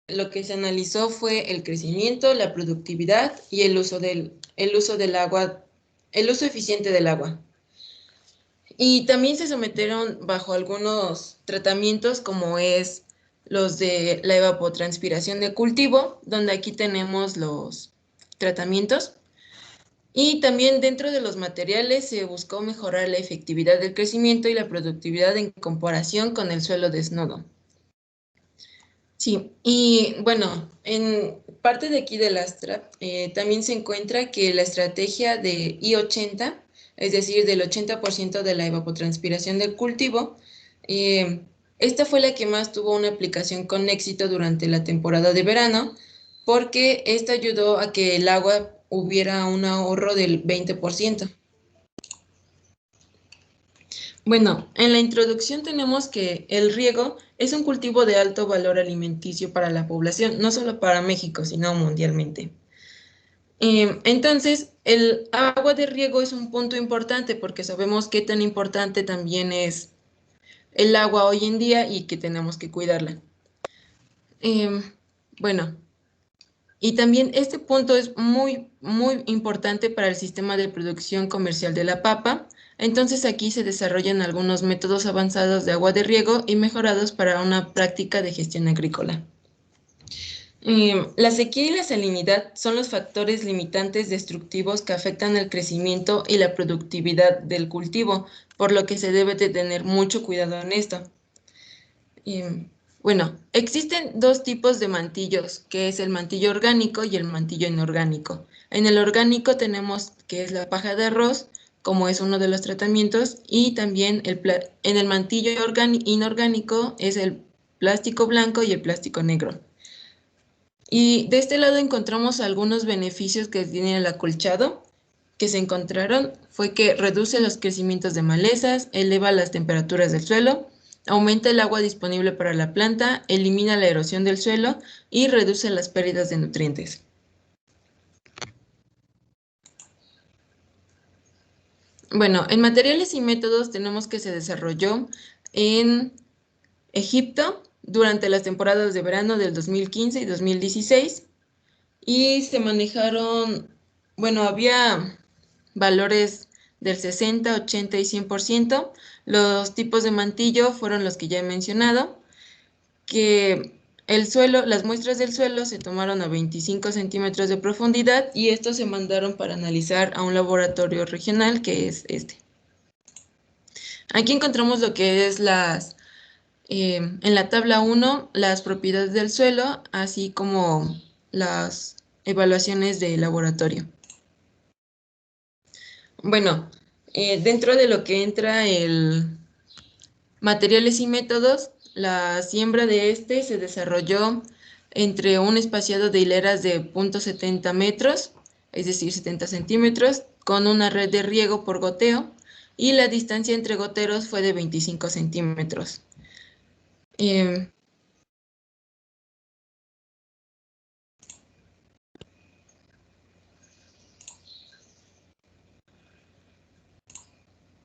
lo que se analizó fue el crecimiento, la productividad y el uso del agua, el uso eficiente del agua. Y también se sometieron bajo algunos tratamientos como es los de la evapotranspiración de cultivo, donde aquí tenemos los tratamientos. Y también dentro de los materiales se buscó mejorar la efectividad del crecimiento y la productividad en comparación con el suelo desnudo. Sí, y bueno, en parte de aquí del Astra también se encuentra que la estrategia de I-80, es decir, del 80% de la evapotranspiración del cultivo, eh, esta fue la que más tuvo una aplicación con éxito durante la temporada de verano, porque esta ayudó a que el agua hubiera un ahorro del 20%. Bueno, en la introducción tenemos que el riego es un cultivo de alto valor alimenticio para la población, no solo para México, sino mundialmente. Entonces, el agua de riego es un punto importante porque sabemos qué tan importante también es el agua hoy en día y que tenemos que cuidarla. Em, bueno, y también este punto es muy importante para el sistema de producción comercial de la papa. Entonces aquí se desarrollan algunos métodos avanzados de agua de riego y mejorados para una práctica de gestión agrícola. La sequía y la salinidad son los factores limitantes destructivos que afectan el crecimiento y la productividad del cultivo, por lo que se debe de tener mucho cuidado en esto. Bueno, existen dos tipos de mantillos, que es el mantillo orgánico y el mantillo inorgánico. En el orgánico tenemos que es la paja de arroz, como es uno de los tratamientos, y también en el mantillo inorgánico es el plástico blanco y el plástico negro. Y de este lado encontramos algunos beneficios que tiene el acolchado, que se encontraron fue que reduce los crecimientos de malezas, eleva las temperaturas del suelo, aumenta el agua disponible para la planta, elimina la erosión del suelo y reduce las pérdidas de nutrientes. Bueno, en materiales y métodos tenemos que se desarrolló en Egipto durante las temporadas de verano del 2015 y 2016 y se manejaron, bueno, había valores del 60, 80 y 100%. Los tipos de mantillo fueron los que ya he mencionado, que el suelo, las muestras del suelo se tomaron a 25 centímetros de profundidad y estos se mandaron para analizar a un laboratorio regional que es este. Aquí encontramos lo que es en la tabla 1, las propiedades del suelo, así como las evaluaciones de laboratorio. Bueno, dentro de lo que entra el materiales y métodos, la siembra de este se desarrolló entre un espaciado de hileras de 0,70 metros, es decir, 70 centímetros, con una red de riego por goteo, y la distancia entre goteros fue de 25 centímetros. Eh,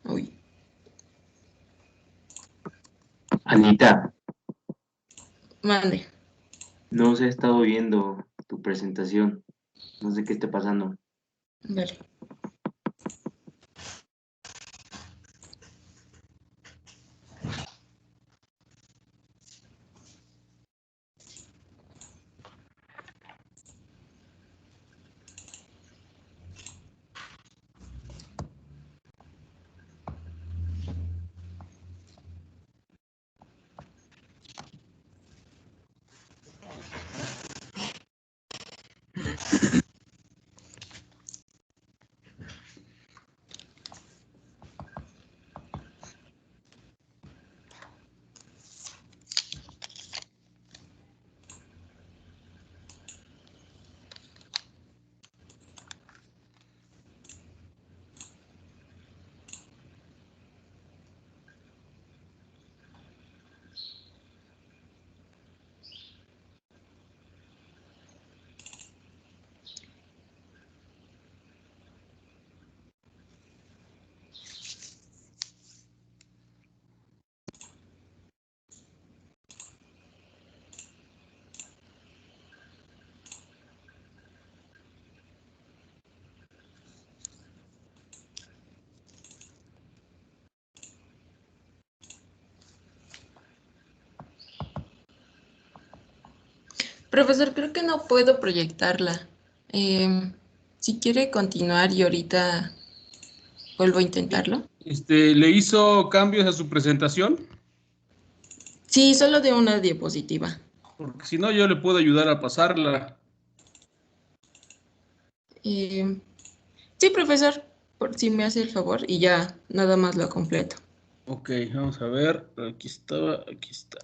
uy, Anita, mande. no se ha estado viendo tu presentación. No sé qué esté pasando. A ver. Profesor, creo que no puedo proyectarla. Si quiere continuar y ahorita vuelvo a intentarlo. ¿Le hizo cambios a su presentación? Sí, solo de una diapositiva. Porque si no, yo le puedo ayudar a pasarla. Eh, sí, profesor, por si me hace el favor y ya nada más lo completo. Ok, vamos a ver. Aquí estaba, aquí está.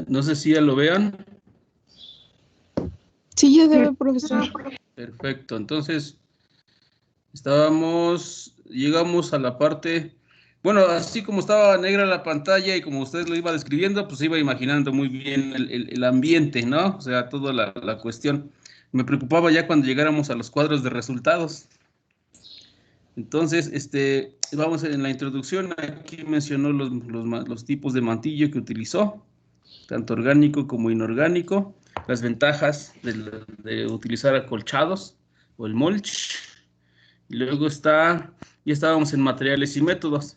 No sé si ya lo vean. Sí, ya debe, profesor. Perfecto, entonces llegamos a la parte, bueno, así como estaba negra la pantalla y como usted lo iba describiendo, pues iba imaginando muy bien el ambiente, ¿no? O sea, toda la cuestión. Me preocupaba ya cuando llegáramos a los cuadros de resultados. Entonces, vamos en la introducción, aquí mencionó los tipos de mantillo que utilizó, tanto orgánico como inorgánico, las ventajas de utilizar acolchados o el mulch. Y luego ya estábamos en materiales y métodos.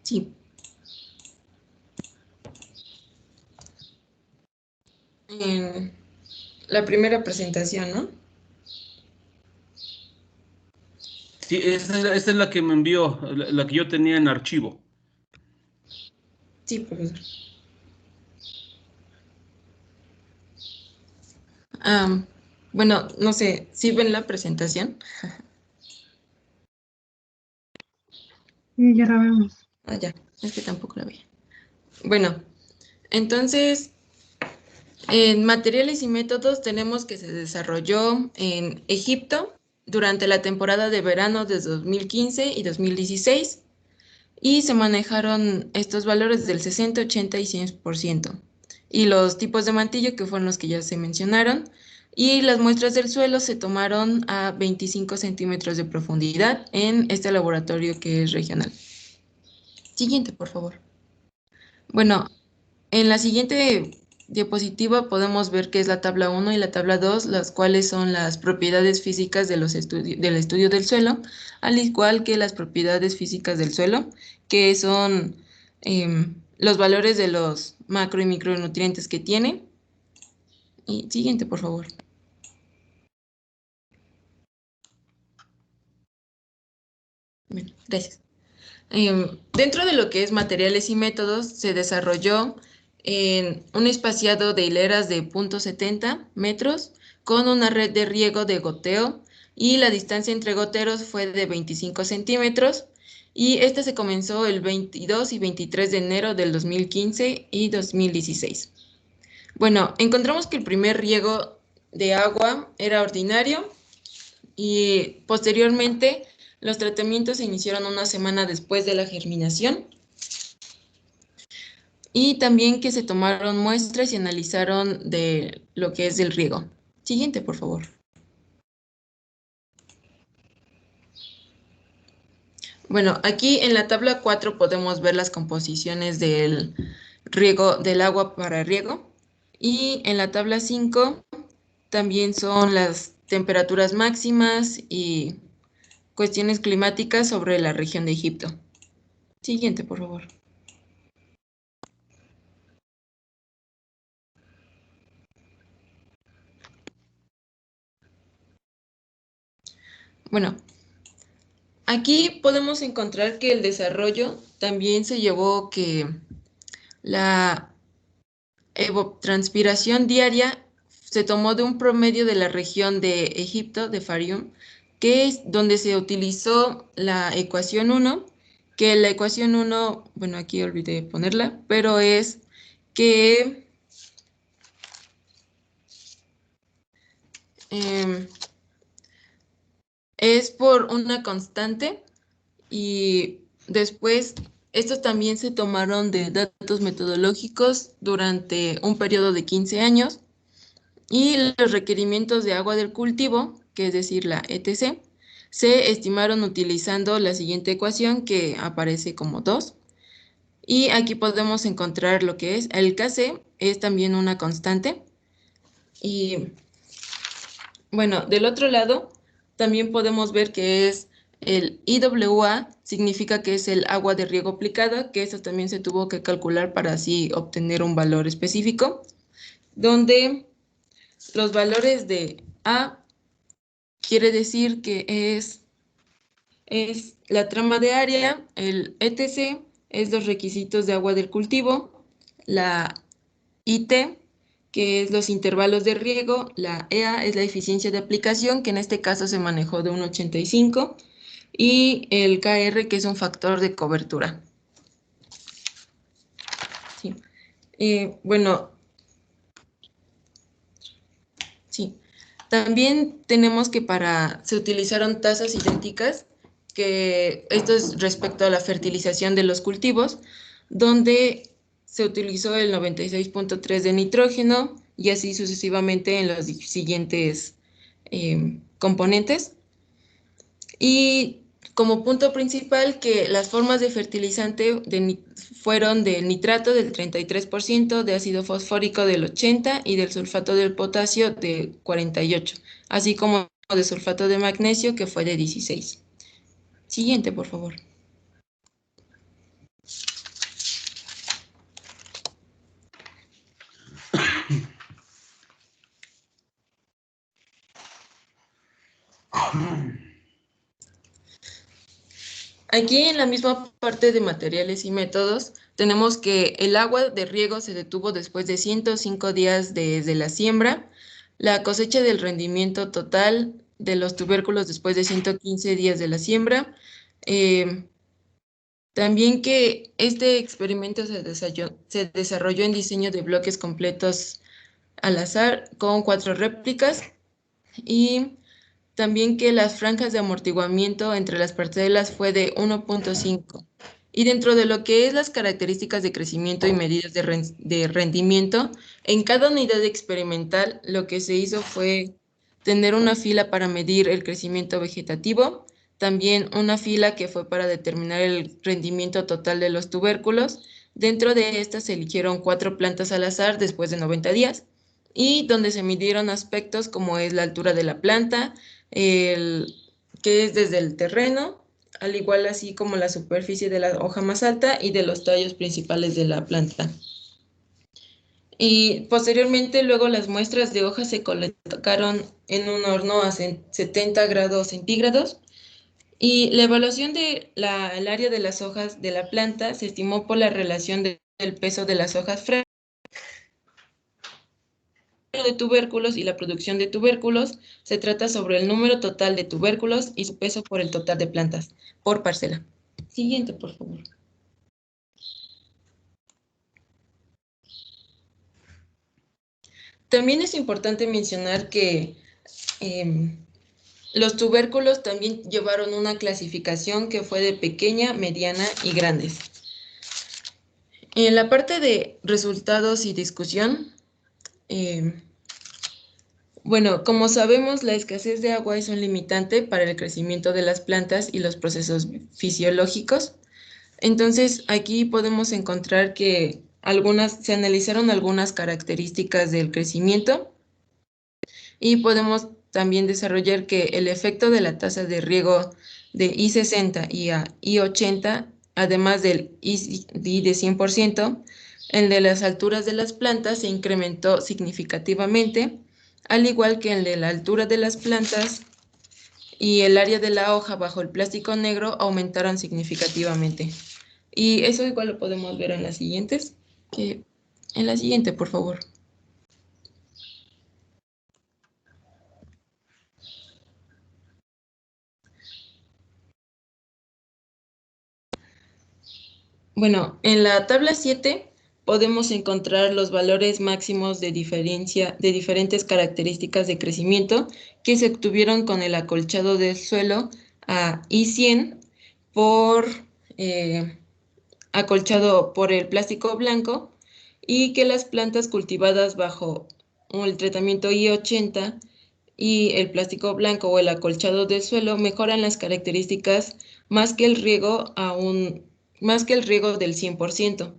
Sí. En la primera presentación, ¿no? Sí, esta es la que me envió, la que yo tenía en archivo. Sí, profesor. Bueno, no sé, ¿sí ven la presentación? Sí, ya la vemos. Ah, ya, es que tampoco la vi. Bueno, entonces, en materiales y métodos tenemos que se desarrolló en Egipto durante la temporada de verano de 2015 y 2016 y se manejaron estos valores del 60, 80 y 100%. Y los tipos de mantillo que fueron los que ya se mencionaron. Y las muestras del suelo se tomaron a 25 centímetros de profundidad en este laboratorio que es regional. Siguiente, por favor. Bueno, en la siguiente diapositiva podemos ver que es la tabla 1 y la tabla 2, las cuales son las propiedades físicas de del estudio del suelo, al igual que las propiedades físicas del suelo, que son los valores de los macro y micronutrientes que tiene. Y siguiente, por favor. Bueno, gracias. Dentro de lo que es materiales y métodos, se desarrolló en un espaciado de hileras de 0.70 metros con una red de riego de goteo y la distancia entre goteros fue de 25 centímetros y este se comenzó el 22 y 23 de enero del 2015 y 2016. Bueno, encontramos que el primer riego de agua era ordinario y posteriormente los tratamientos se iniciaron una semana después de la germinación y también que se tomaron muestras y analizaron de lo que es el riego. Siguiente, por favor. Bueno, aquí en la tabla 4 podemos ver las composiciones del riego, del agua para riego. Y en la tabla 5 también son las temperaturas máximas y cuestiones climáticas sobre la región de Egipto. Siguiente, por favor. Bueno, aquí podemos encontrar que el desarrollo también se llevó que la evapotranspiración diaria se tomó de un promedio de la región de Egipto, de Fayum, que es donde se utilizó la ecuación 1, que la ecuación 1, bueno, aquí olvidé ponerla, pero es que es por una constante y después estos también se tomaron de datos metodológicos durante un periodo de 15 años y los requerimientos de agua del cultivo, que es decir, la ETC, se estimaron utilizando la siguiente ecuación que aparece como 2. Y aquí podemos encontrar lo que es el Kc, es también una constante. Y bueno, del otro lado también podemos ver que es el IWA, significa que es el agua de riego aplicada, que eso también se tuvo que calcular para así obtener un valor específico, donde los valores de A quiere decir que es la trama de área, el ETC es los requisitos de agua del cultivo, la IT, que es los intervalos de riego, la EA es la eficiencia de aplicación, que en este caso se manejó de un 85, y el KR, que es un factor de cobertura. Sí. Bueno, sí. También tenemos que se utilizaron tasas idénticas, que esto es respecto a la fertilización de los cultivos, donde se utilizó el 96.3 de nitrógeno y así sucesivamente en los siguientes componentes. Y como punto principal que las formas de fertilizante fueron del nitrato del 33%, de ácido fosfórico del 80% y del sulfato del potasio de 48%, así como de sulfato de magnesio que fue de 16%. Siguiente, por favor. Aquí en la misma parte de materiales y métodos, tenemos que el agua de riego se detuvo después de 105 días desde la siembra, la cosecha del rendimiento total de los tubérculos después de 115 días de la siembra. También que este experimento se desarrolló en diseño de bloques completos al azar con 4 réplicas y también que las franjas de amortiguamiento entre las parcelas fue de 1.5. Y dentro de lo que es las características de crecimiento y medidas de rendimiento, en cada unidad experimental lo que se hizo fue tener una fila para medir el crecimiento vegetativo, también una fila que fue para determinar el rendimiento total de los tubérculos. Dentro de estas se eligieron 4 plantas al azar después de 90 días y donde se midieron aspectos como es la altura de la planta, que es desde el terreno, al igual así como la superficie de la hoja más alta y de los tallos principales de la planta. Y posteriormente luego las muestras de hojas se colocaron en un horno a 70 grados centígrados y la evaluación del área de las hojas de la planta se estimó por la relación del peso de las hojas frescas de tubérculos y la producción de tubérculos. Se trata sobre el número total de tubérculos y su peso por el total de plantas por parcela. Siguiente, por favor. También es importante mencionar que los tubérculos también llevaron una clasificación que fue de pequeña, mediana y grandes. En la parte de resultados y discusión, bueno, como sabemos, la escasez de agua es un limitante para el crecimiento de las plantas y los procesos fisiológicos. Entonces, aquí podemos encontrar que se analizaron algunas características del crecimiento y podemos también desarrollar que el efecto de la tasa de riego de I60 y a I80, además del I de 100%, el de las alturas de las plantas se incrementó significativamente, al igual que el de la altura de las plantas y el área de la hoja bajo el plástico negro aumentaron significativamente. Y eso igual lo podemos ver en las siguientes. En la siguiente, por favor. Bueno, en la tabla 7 podemos encontrar los valores máximos de diferencia de diferentes características de crecimiento que se obtuvieron con el acolchado del suelo a I100 por acolchado por el plástico blanco, y que las plantas cultivadas bajo el tratamiento I80 y el plástico blanco o el acolchado del suelo mejoran las características más que el riego del 100%.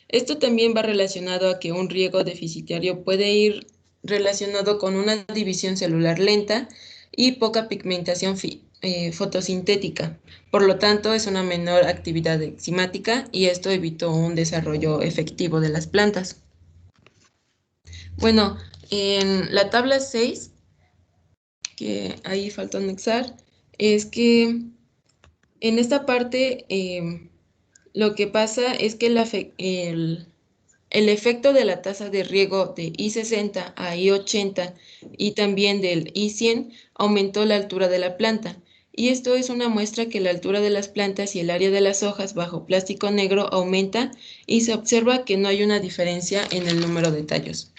Esto también va relacionado a que un riego deficitario puede ir relacionado con una división celular lenta y poca pigmentación fotosintética. Por lo tanto, es una menor actividad enzimática y esto evitó un desarrollo efectivo de las plantas. Bueno, en la tabla 6, que ahí falta anexar, es que en esta parte lo que pasa es que el efecto de la tasa de riego de I60 a I80 y también del I100 aumentó la altura de la planta. Y esto es una muestra que la altura de las plantas y el área de las hojas bajo plástico negro aumenta y se observa que no hay una diferencia en el número de tallos.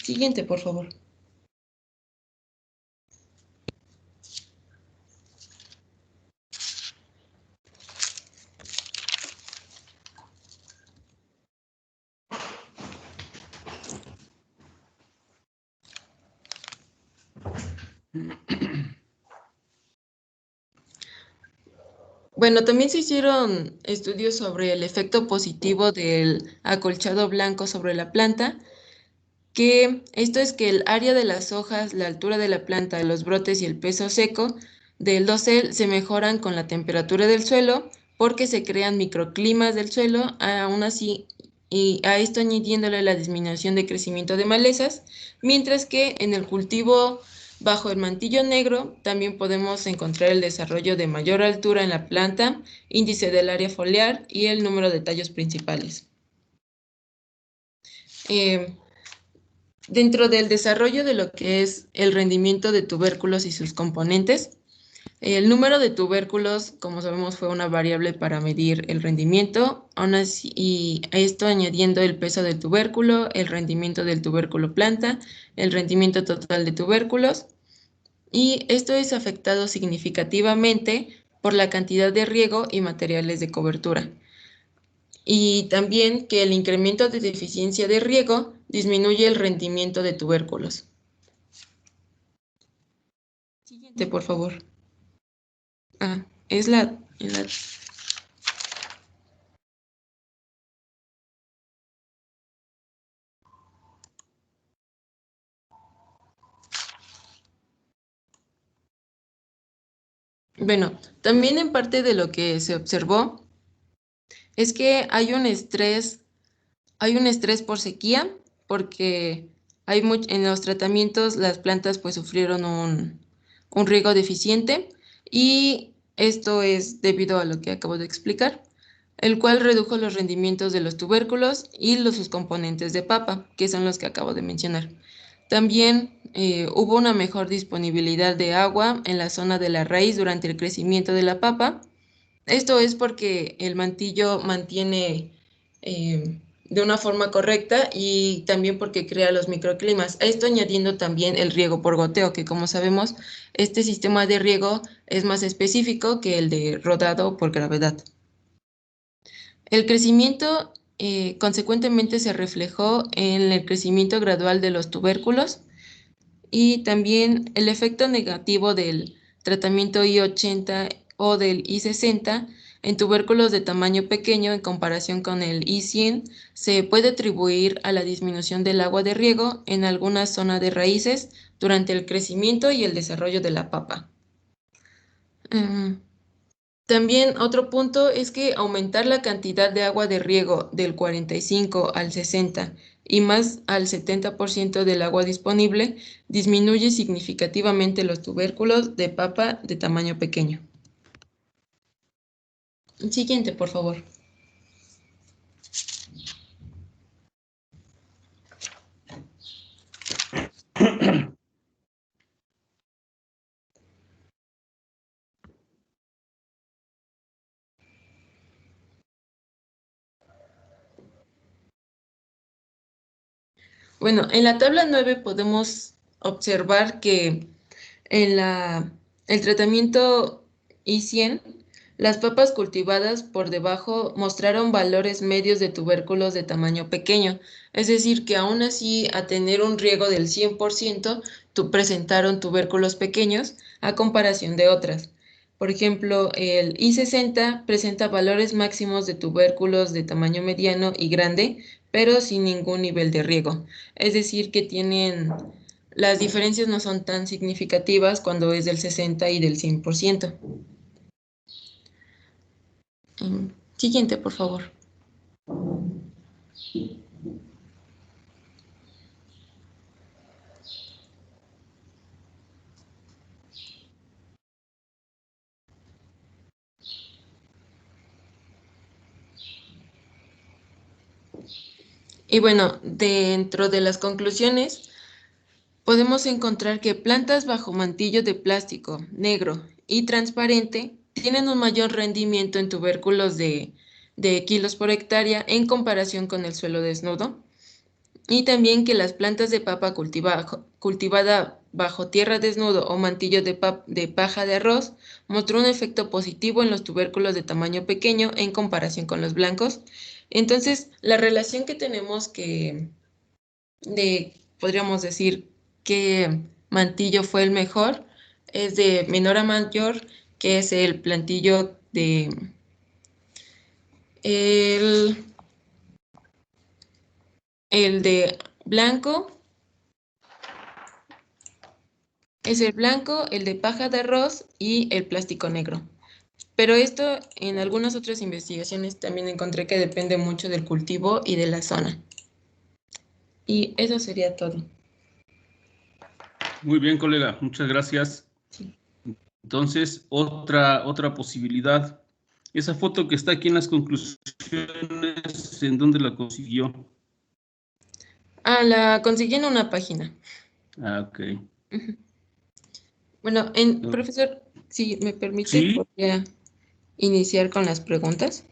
Siguiente, por favor. Bueno, también se hicieron estudios sobre el efecto positivo del acolchado blanco sobre la planta, que esto es que el área de las hojas, la altura de la planta, los brotes y el peso seco del dosel se mejoran con la temperatura del suelo porque se crean microclimas del suelo, aún así, y a esto añadiéndole la disminución de crecimiento de malezas, mientras que en el cultivo bajo el mantillo negro también podemos encontrar el desarrollo de mayor altura en la planta, índice del área foliar y el número de tallos principales. Dentro del desarrollo de lo que es el rendimiento de tubérculos y sus componentes, el número de tubérculos, como sabemos, fue una variable para medir el rendimiento, aún así, y esto añadiendo el peso del tubérculo, el rendimiento del tubérculo planta, el rendimiento total de tubérculos, y esto es afectado significativamente por la cantidad de riego y materiales de cobertura. Y también que el incremento de deficiencia de riego disminuye el rendimiento de tubérculos. Siguiente, por favor. Es la... Bueno, también en parte de lo que se observó es que hay un estrés por sequía, porque en los tratamientos las plantas pues sufrieron un riego deficiente, y esto es debido a lo que acabo de explicar, el cual redujo los rendimientos de los tubérculos y sus componentes de papa, que son los que acabo de mencionar. También hubo una mejor disponibilidad de agua en la zona de la raíz durante el crecimiento de la papa. Esto es porque el mantillo mantiene de una forma correcta, y también porque crea los microclimas. Esto añadiendo también el riego por goteo, que como sabemos, este sistema de riego es más específico que el de rodado por gravedad. El crecimiento consecuentemente se reflejó en el crecimiento gradual de los tubérculos, y también el efecto negativo del tratamiento I80 o del I60 en tubérculos de tamaño pequeño en comparación con el I100 se puede atribuir a la disminución del agua de riego en algunas zonas de raíces durante el crecimiento y el desarrollo de la papa. También otro punto es que aumentar la cantidad de agua de riego del 45 al 60 y más al 70% del agua disponible disminuye significativamente los tubérculos de papa de tamaño pequeño. Siguiente, por favor. Bueno, en la tabla 9 podemos observar que en el tratamiento I100, las papas cultivadas por debajo mostraron valores medios de tubérculos de tamaño pequeño, es decir, que aún así a tener un riego del 100%, presentaron tubérculos pequeños a comparación de otras. Por ejemplo, el I60 presenta valores máximos de tubérculos de tamaño mediano y grande, pero sin ningún nivel de riego. Es decir, que las diferencias no son tan significativas cuando es del 60 y del 100%. Siguiente, por favor. Y bueno, dentro de las conclusiones, podemos encontrar que plantas bajo mantillo de plástico negro y transparente tienen un mayor rendimiento en tubérculos de kilos por hectárea en comparación con el suelo desnudo. Y también que las plantas de papa cultivada bajo tierra desnudo o mantillo de paja de arroz mostró un efecto positivo en los tubérculos de tamaño pequeño en comparación con los blancos. Entonces, la relación que tenemos podríamos decir que mantillo fue el mejor, es de menor a mayor, que es el plantillo el, el de blanco. Es el blanco, el de paja de arroz y el plástico negro. Pero esto en algunas otras investigaciones también encontré que depende mucho del cultivo y de la zona. Y eso sería todo. Muy bien, colega, muchas gracias. Sí. Entonces, otra posibilidad. Esa foto que está aquí en las conclusiones, ¿en dónde la consiguió? La conseguí en una página. Ok. Bueno, profesor, si me permite, Sí, podría iniciar con las preguntas.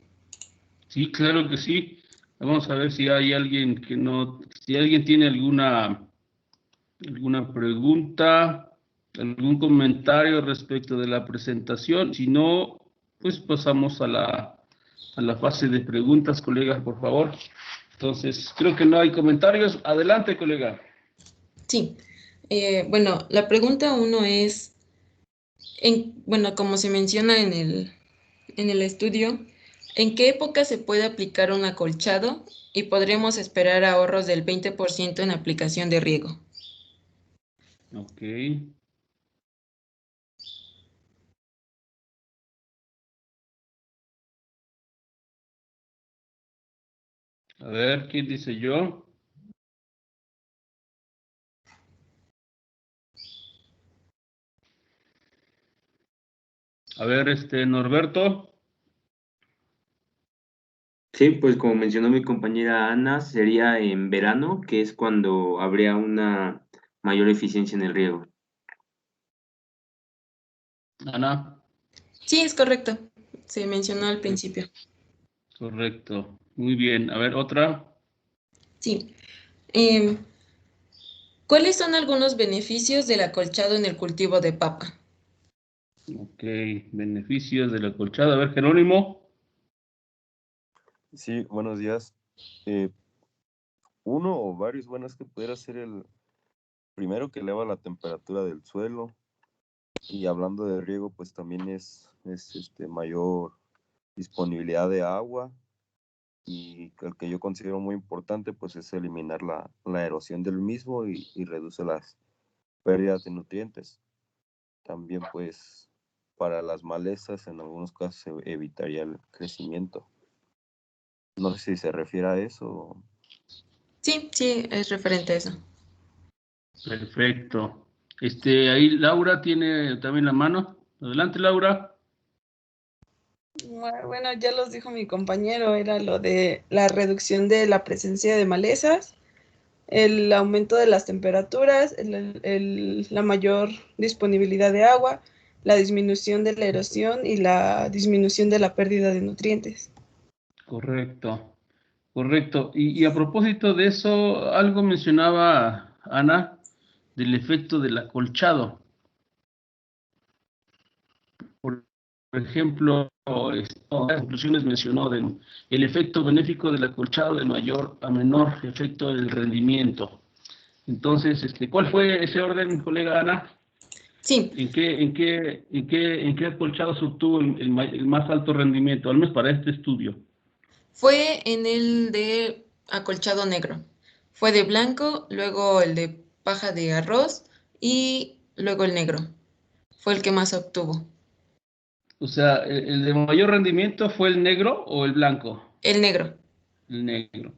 sí, claro que sí. Vamos a ver si hay alguien que no, si alguien tiene alguna pregunta, algún comentario respecto de la presentación. Si no, pues pasamos a la fase de preguntas, colegas, por favor. Entonces, creo que no hay comentarios. Adelante, colega. Sí. Bueno, la pregunta 1 es, bueno, como se menciona en el estudio, ¿en qué época se puede aplicar un acolchado y podremos esperar ahorros del 20% en aplicación de riego? Ok. A ver, ¿quién dice yo? A ver, Norberto. Sí, pues como mencionó mi compañera Ana, sería en verano, que es cuando habría una mayor eficiencia en el riego. Ana. Sí, es correcto. Se mencionó al principio. Correcto. Muy bien. A ver, otra. Sí. ¿Cuáles son algunos beneficios del acolchado en el cultivo de papa? Ok, beneficios de la colchada. A ver, Jerónimo. Sí, buenos días. Eh, uno o varios, bueno, es que pudiera ser el primero que eleva la temperatura del suelo y hablando de riego, pues también es mayor disponibilidad de agua y el que yo considero muy importante, pues es eliminar la erosión del mismo y reduce las pérdidas de nutrientes. También, pues, para las malezas, en algunos casos se evitaría el crecimiento. No sé si se refiere a eso. Sí, sí, es referente a eso. Perfecto. Ahí Laura tiene también la mano. Adelante, Laura. Bueno, ya los dijo mi compañero, era lo de la reducción de la presencia de malezas, el aumento de las temperaturas, la mayor disponibilidad de agua, la disminución de la erosión y la disminución de la pérdida de nutrientes. Correcto. Correcto. Y a propósito de eso, algo mencionaba Ana del efecto del acolchado. Por ejemplo, en las conclusiones mencionó el efecto benéfico del acolchado de mayor a menor efecto del rendimiento. Entonces, ¿cuál fue ese orden, colega Ana? Sí, ¿En qué acolchado se obtuvo el más alto rendimiento, al menos para este estudio? fue en el de acolchado negro. Fue de blanco, luego el de paja de arroz y luego el negro. Fue el que más obtuvo. O sea, ¿el de mayor rendimiento fue el negro o el blanco? El negro. El negro.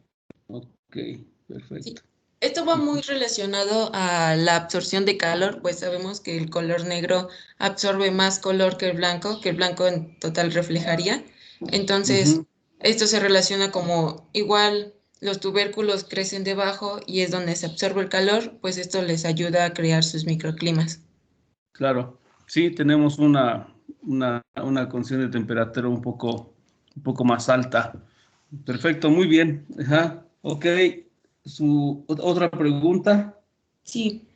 Ok, Sí. perfecto. Esto va Ujú. muy relacionado a la absorción de calor, pues sabemos que el color negro absorbe más color que el blanco en total reflejaría. Entonces, Ujú. esto se relaciona como igual los tubérculos crecen debajo y es donde se absorbe el calor, pues esto les ayuda a crear sus microclimas. Claro, sí, tenemos una condición de temperatura un poco más alta. Perfecto, muy bien. Ajá. Ok, otra pregunta. Sí.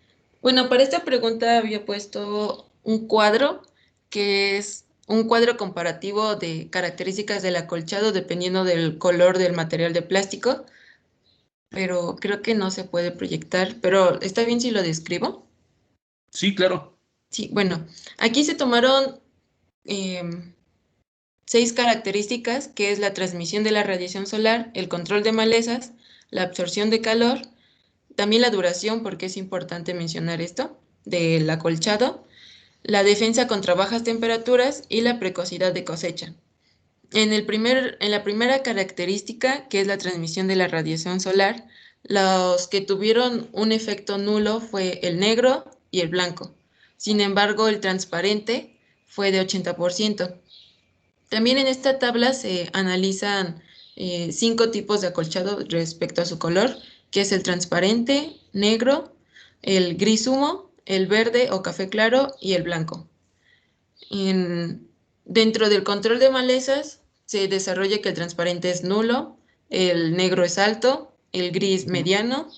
Bueno, para esta pregunta había puesto un cuadro que es un cuadro comparativo de características del acolchado dependiendo del color del material de plástico, pero creo que no se puede proyectar, pero ¿está bien si lo describo? Sí, claro. Sí, bueno, aquí se tomaron em, 6 características, que es la transmisión de la radiación solar, el control de malezas, la absorción de calor, también la duración, porque es importante mencionar esto, del acolchado, la defensa contra bajas temperaturas y la precocidad de cosecha. En la primera característica, que es la transmisión de la radiación solar, los que tuvieron un efecto nulo fue el negro y el blanco. Sin embargo, el transparente fue de 80%. También en esta tabla se analizan 5 tipos de acolchado respecto a su color, que es el transparente, negro, el gris humo, el verde o café claro y el blanco. En- Dentro del control de malezas se desarrolla que el transparente es nulo, el negro es alto, el gris Ujú. mediano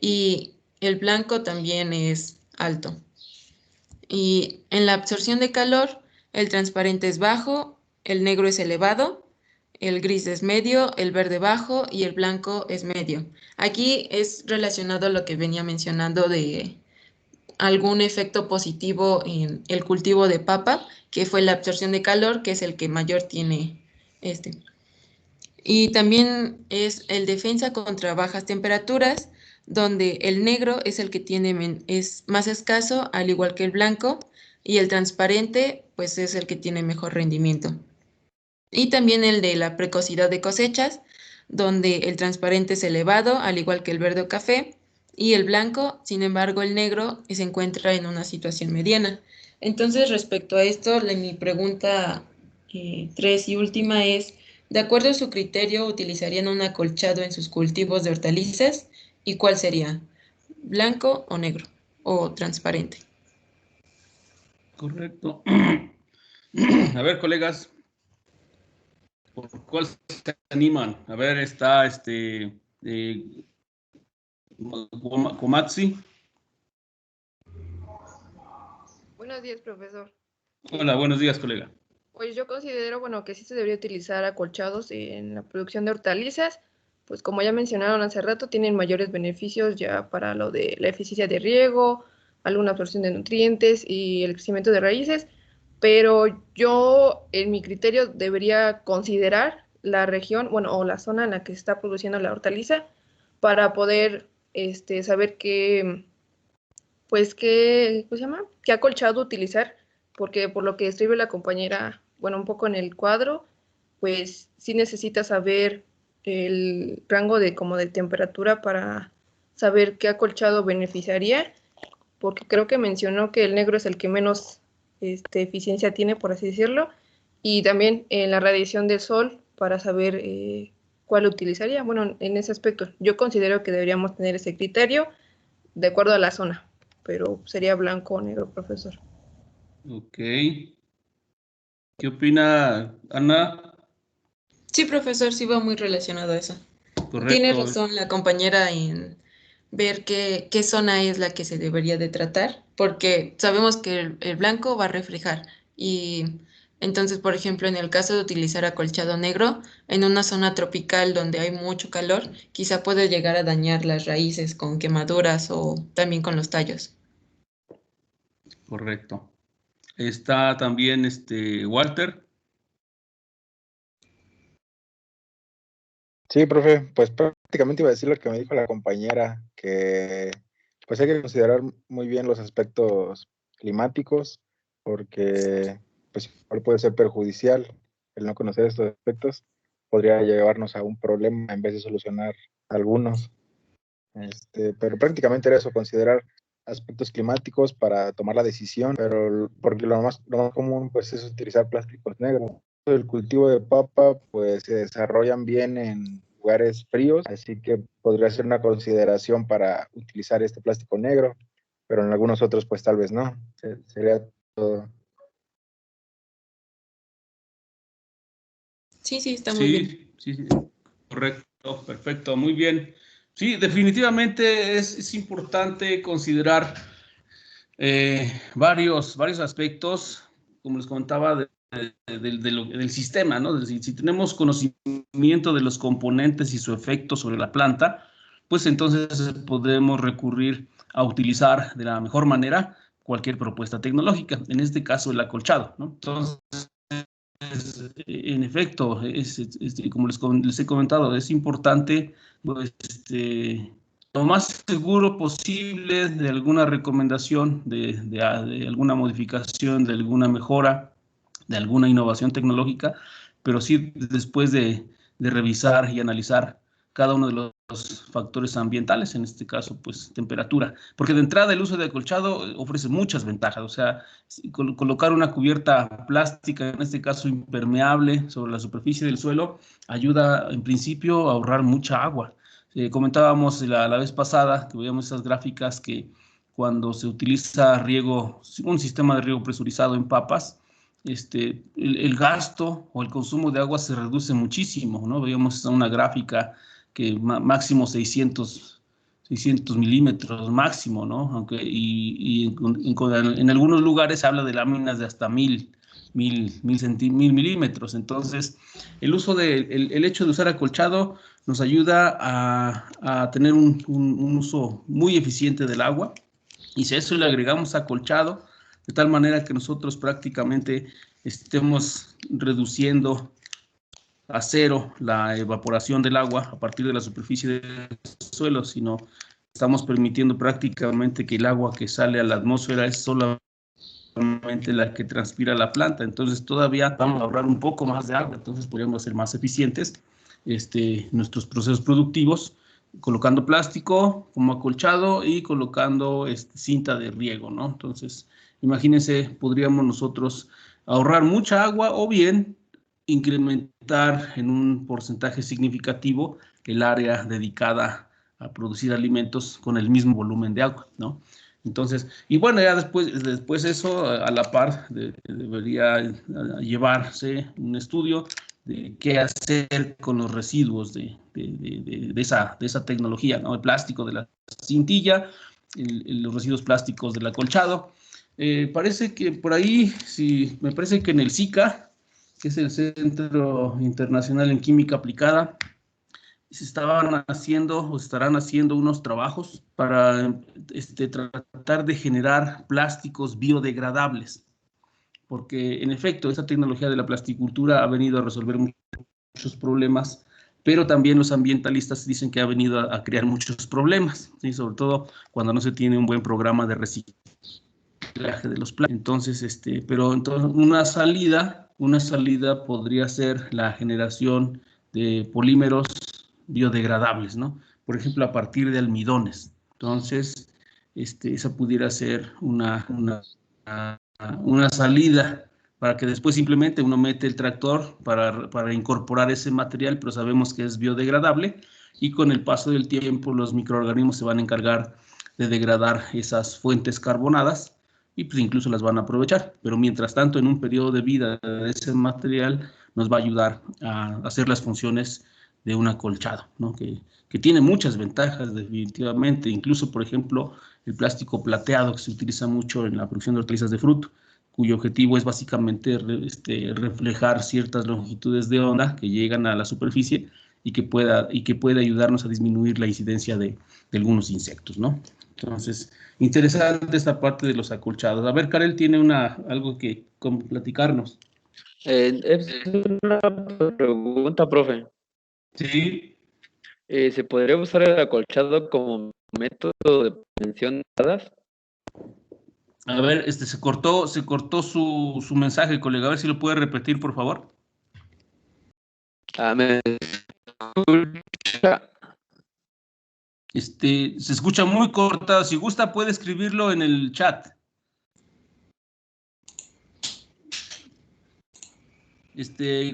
y el blanco también es alto. Y en la absorción de calor, el transparente es bajo, el negro es elevado, el gris es medio, el verde bajo y el blanco es medio. Aquí es relacionado a lo que venía mencionando de algún efecto positivo en el cultivo de papa, que fue la absorción de calor, que es el que mayor tiene este. Y también es el defensa contra bajas temperaturas, donde el negro es el que es más escaso, al igual que el blanco, y el transparente, pues es el que tiene mejor rendimiento. Y también el de la precocidad de cosechas, donde el transparente es elevado, al igual que el verde o café, y el blanco, sin embargo, el negro se encuentra en una situación mediana. Entonces, respecto a esto, mi pregunta 3 y última es, de acuerdo a su criterio, ¿utilizarían un acolchado en sus cultivos de hortalizas? ¿Y cuál sería? ¿Blanco o negro? ¿O transparente? Correcto. A ver, colegas, ¿por cuál se animan? A ver, está Komatsu. Buenos días, profesor. Hola, buenos días, colega. Pues yo considero, bueno, que sí se debería utilizar acolchados en la producción de hortalizas, pues como ya mencionaron hace rato, tienen mayores beneficios ya para lo de la eficiencia de riego, alguna absorción de nutrientes y el crecimiento de raíces, pero yo, en mi criterio, debería considerar la región, bueno, o la zona en la que se está produciendo la hortaliza para poder saber qué, pues, ¿cómo se llama? ¿Qué acolchado utilizar? Porque por lo que escribe la compañera, bueno, un poco en el cuadro, pues sí necesita saber el rango de como de temperatura para saber qué acolchado beneficiaría, porque creo que mencionó que el negro es el que menos eficiencia tiene, por así decirlo, y también en la radiación del sol para saber cuál utilizaría. Bueno, en ese aspecto, yo considero que deberíamos tener ese criterio de acuerdo a la zona, pero sería blanco o negro, profesor. Ok. ¿Qué opina Ana? Sí, profesor, sí va muy relacionado a eso. tiene correcto. razón la compañera en ver qué zona es la que se debería de tratar, porque sabemos que el blanco va a reflejar y entonces, por ejemplo, en el caso de utilizar acolchado negro, en una zona tropical donde hay mucho calor, quizá puede llegar a dañar las raíces con quemaduras o también con los tallos. Correcto. Está también Walter. Sí, profe, pues prácticamente iba a decir lo que me dijo la compañera, que pues hay que considerar muy bien los aspectos climáticos, porque pues igual puede ser perjudicial el no conocer estos aspectos, podría llevarnos a un problema en vez de solucionar algunos. Pero prácticamente era eso, considerar aspectos climáticos para tomar la decisión, pero porque lo más común pues es utilizar plásticos negros. El cultivo de papa pues se desarrollan bien en lugares fríos, así que podría ser una consideración para utilizar este plástico negro, pero en algunos otros pues tal vez no. Sería todo. Sí, sí, está muy bien. Sí, sí, correcto, perfecto, muy bien. Sí, definitivamente es importante considerar varios aspectos, como les comentaba, del sistema, ¿no? Si tenemos conocimiento de los componentes y su efecto sobre la planta, pues entonces podemos recurrir a utilizar de la mejor manera cualquier propuesta tecnológica, en este caso el acolchado, ¿no? Entonces, en efecto, como les he comentado, es importante pues, lo más seguro posible de alguna recomendación, de alguna modificación, de alguna mejora, de alguna innovación tecnológica, pero sí después de revisar y analizar cada uno de los factores ambientales, en este caso, pues temperatura, porque de entrada el uso de acolchado ofrece muchas ventajas, o sea, colocar una cubierta plástica, en este caso impermeable, sobre la superficie del suelo, ayuda en principio a ahorrar mucha agua. Comentábamos la vez pasada que veíamos esas gráficas que cuando se utiliza riego, un sistema de riego presurizado en papas, el gasto o el consumo de agua se reduce muchísimo, ¿no? Veíamos una gráfica que máximo 600 milímetros máximo, ¿no? Aunque, en algunos lugares se habla de láminas de hasta 1000 milímetros. Entonces, el hecho de usar acolchado nos ayuda a tener un uso muy eficiente del agua. Y si a eso le agregamos acolchado, de tal manera que nosotros prácticamente estemos reduciendo a cero la evaporación del agua a partir de la superficie del suelo, sino estamos permitiendo prácticamente que el agua que sale a la atmósfera es solamente la que transpira la planta. Entonces todavía vamos a ahorrar un poco más de agua, entonces podríamos ser más eficientes nuestros procesos productivos, colocando plástico como acolchado y colocando cinta de riego, ¿no? Entonces, imagínense, podríamos nosotros ahorrar mucha agua o bien incrementar en un porcentaje significativo el área dedicada a producir alimentos con el mismo volumen de agua, ¿no? Entonces, y bueno, ya después eso, a la par, debería llevarse un estudio de qué hacer con los residuos de esa tecnología, ¿no? El plástico de la cintilla, los residuos plásticos del acolchado. Parece que por ahí, sí, me parece que en el SICA, que es el Centro Internacional en Química Aplicada, se estaban haciendo o estarán haciendo unos trabajos para tratar de generar plásticos biodegradables, porque en efecto esa tecnología de la plasticultura ha venido a resolver muchos problemas, pero también los ambientalistas dicen que ha venido a crear muchos problemas, ¿sí? Sobre todo cuando no se tiene un buen programa de reciclaje de los plásticos. Entonces, pero entonces una salida podría ser la generación de polímeros biodegradables, ¿no? Por ejemplo, a partir de almidones. Entonces, esa pudiera ser una salida para que después simplemente uno mete el tractor para incorporar ese material, pero sabemos que es biodegradable y con el paso del tiempo los microorganismos se van a encargar de degradar esas fuentes carbonadas y pues incluso las van a aprovechar. Pero mientras tanto, en un periodo de vida de ese material nos va a ayudar a hacer las funciones un acolchado, ¿no? Que tiene muchas ventajas definitivamente, incluso por ejemplo el plástico plateado que se utiliza mucho en la producción de hortalizas de fruto, cuyo objetivo es básicamente reflejar ciertas longitudes de onda que llegan a la superficie y que puede ayudarnos a disminuir la incidencia de algunos insectos, ¿no? Entonces, interesante esta parte de los acolchados. A ver, Karel tiene algo que platicarnos. Es una pregunta, profe. Sí. ¿Se podría usar el acolchado como método de prevención de heladas? A ver, se cortó su mensaje, colega. A ver si lo puede repetir, por favor. ¿Me escucha? Se escucha muy cortado. Si gusta, puede escribirlo en el chat.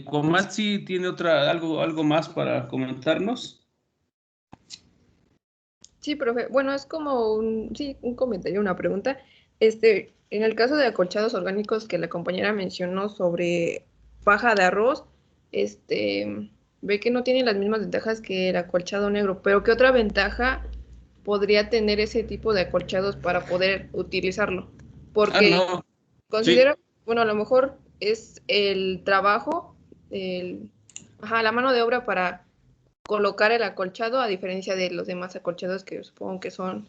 Komatsi tiene algo más para comentarnos. Sí, profe. Bueno, es como un comentario, una pregunta. En el caso de acolchados orgánicos que la compañera mencionó sobre paja de arroz, ve que no tiene las mismas ventajas que el acolchado negro, pero ¿qué otra ventaja podría tener ese tipo de acolchados para poder utilizarlo? Porque no. considero, bueno, a lo mejor es el trabajo, la mano de obra para colocar el acolchado, a diferencia de los demás acolchados que supongo que son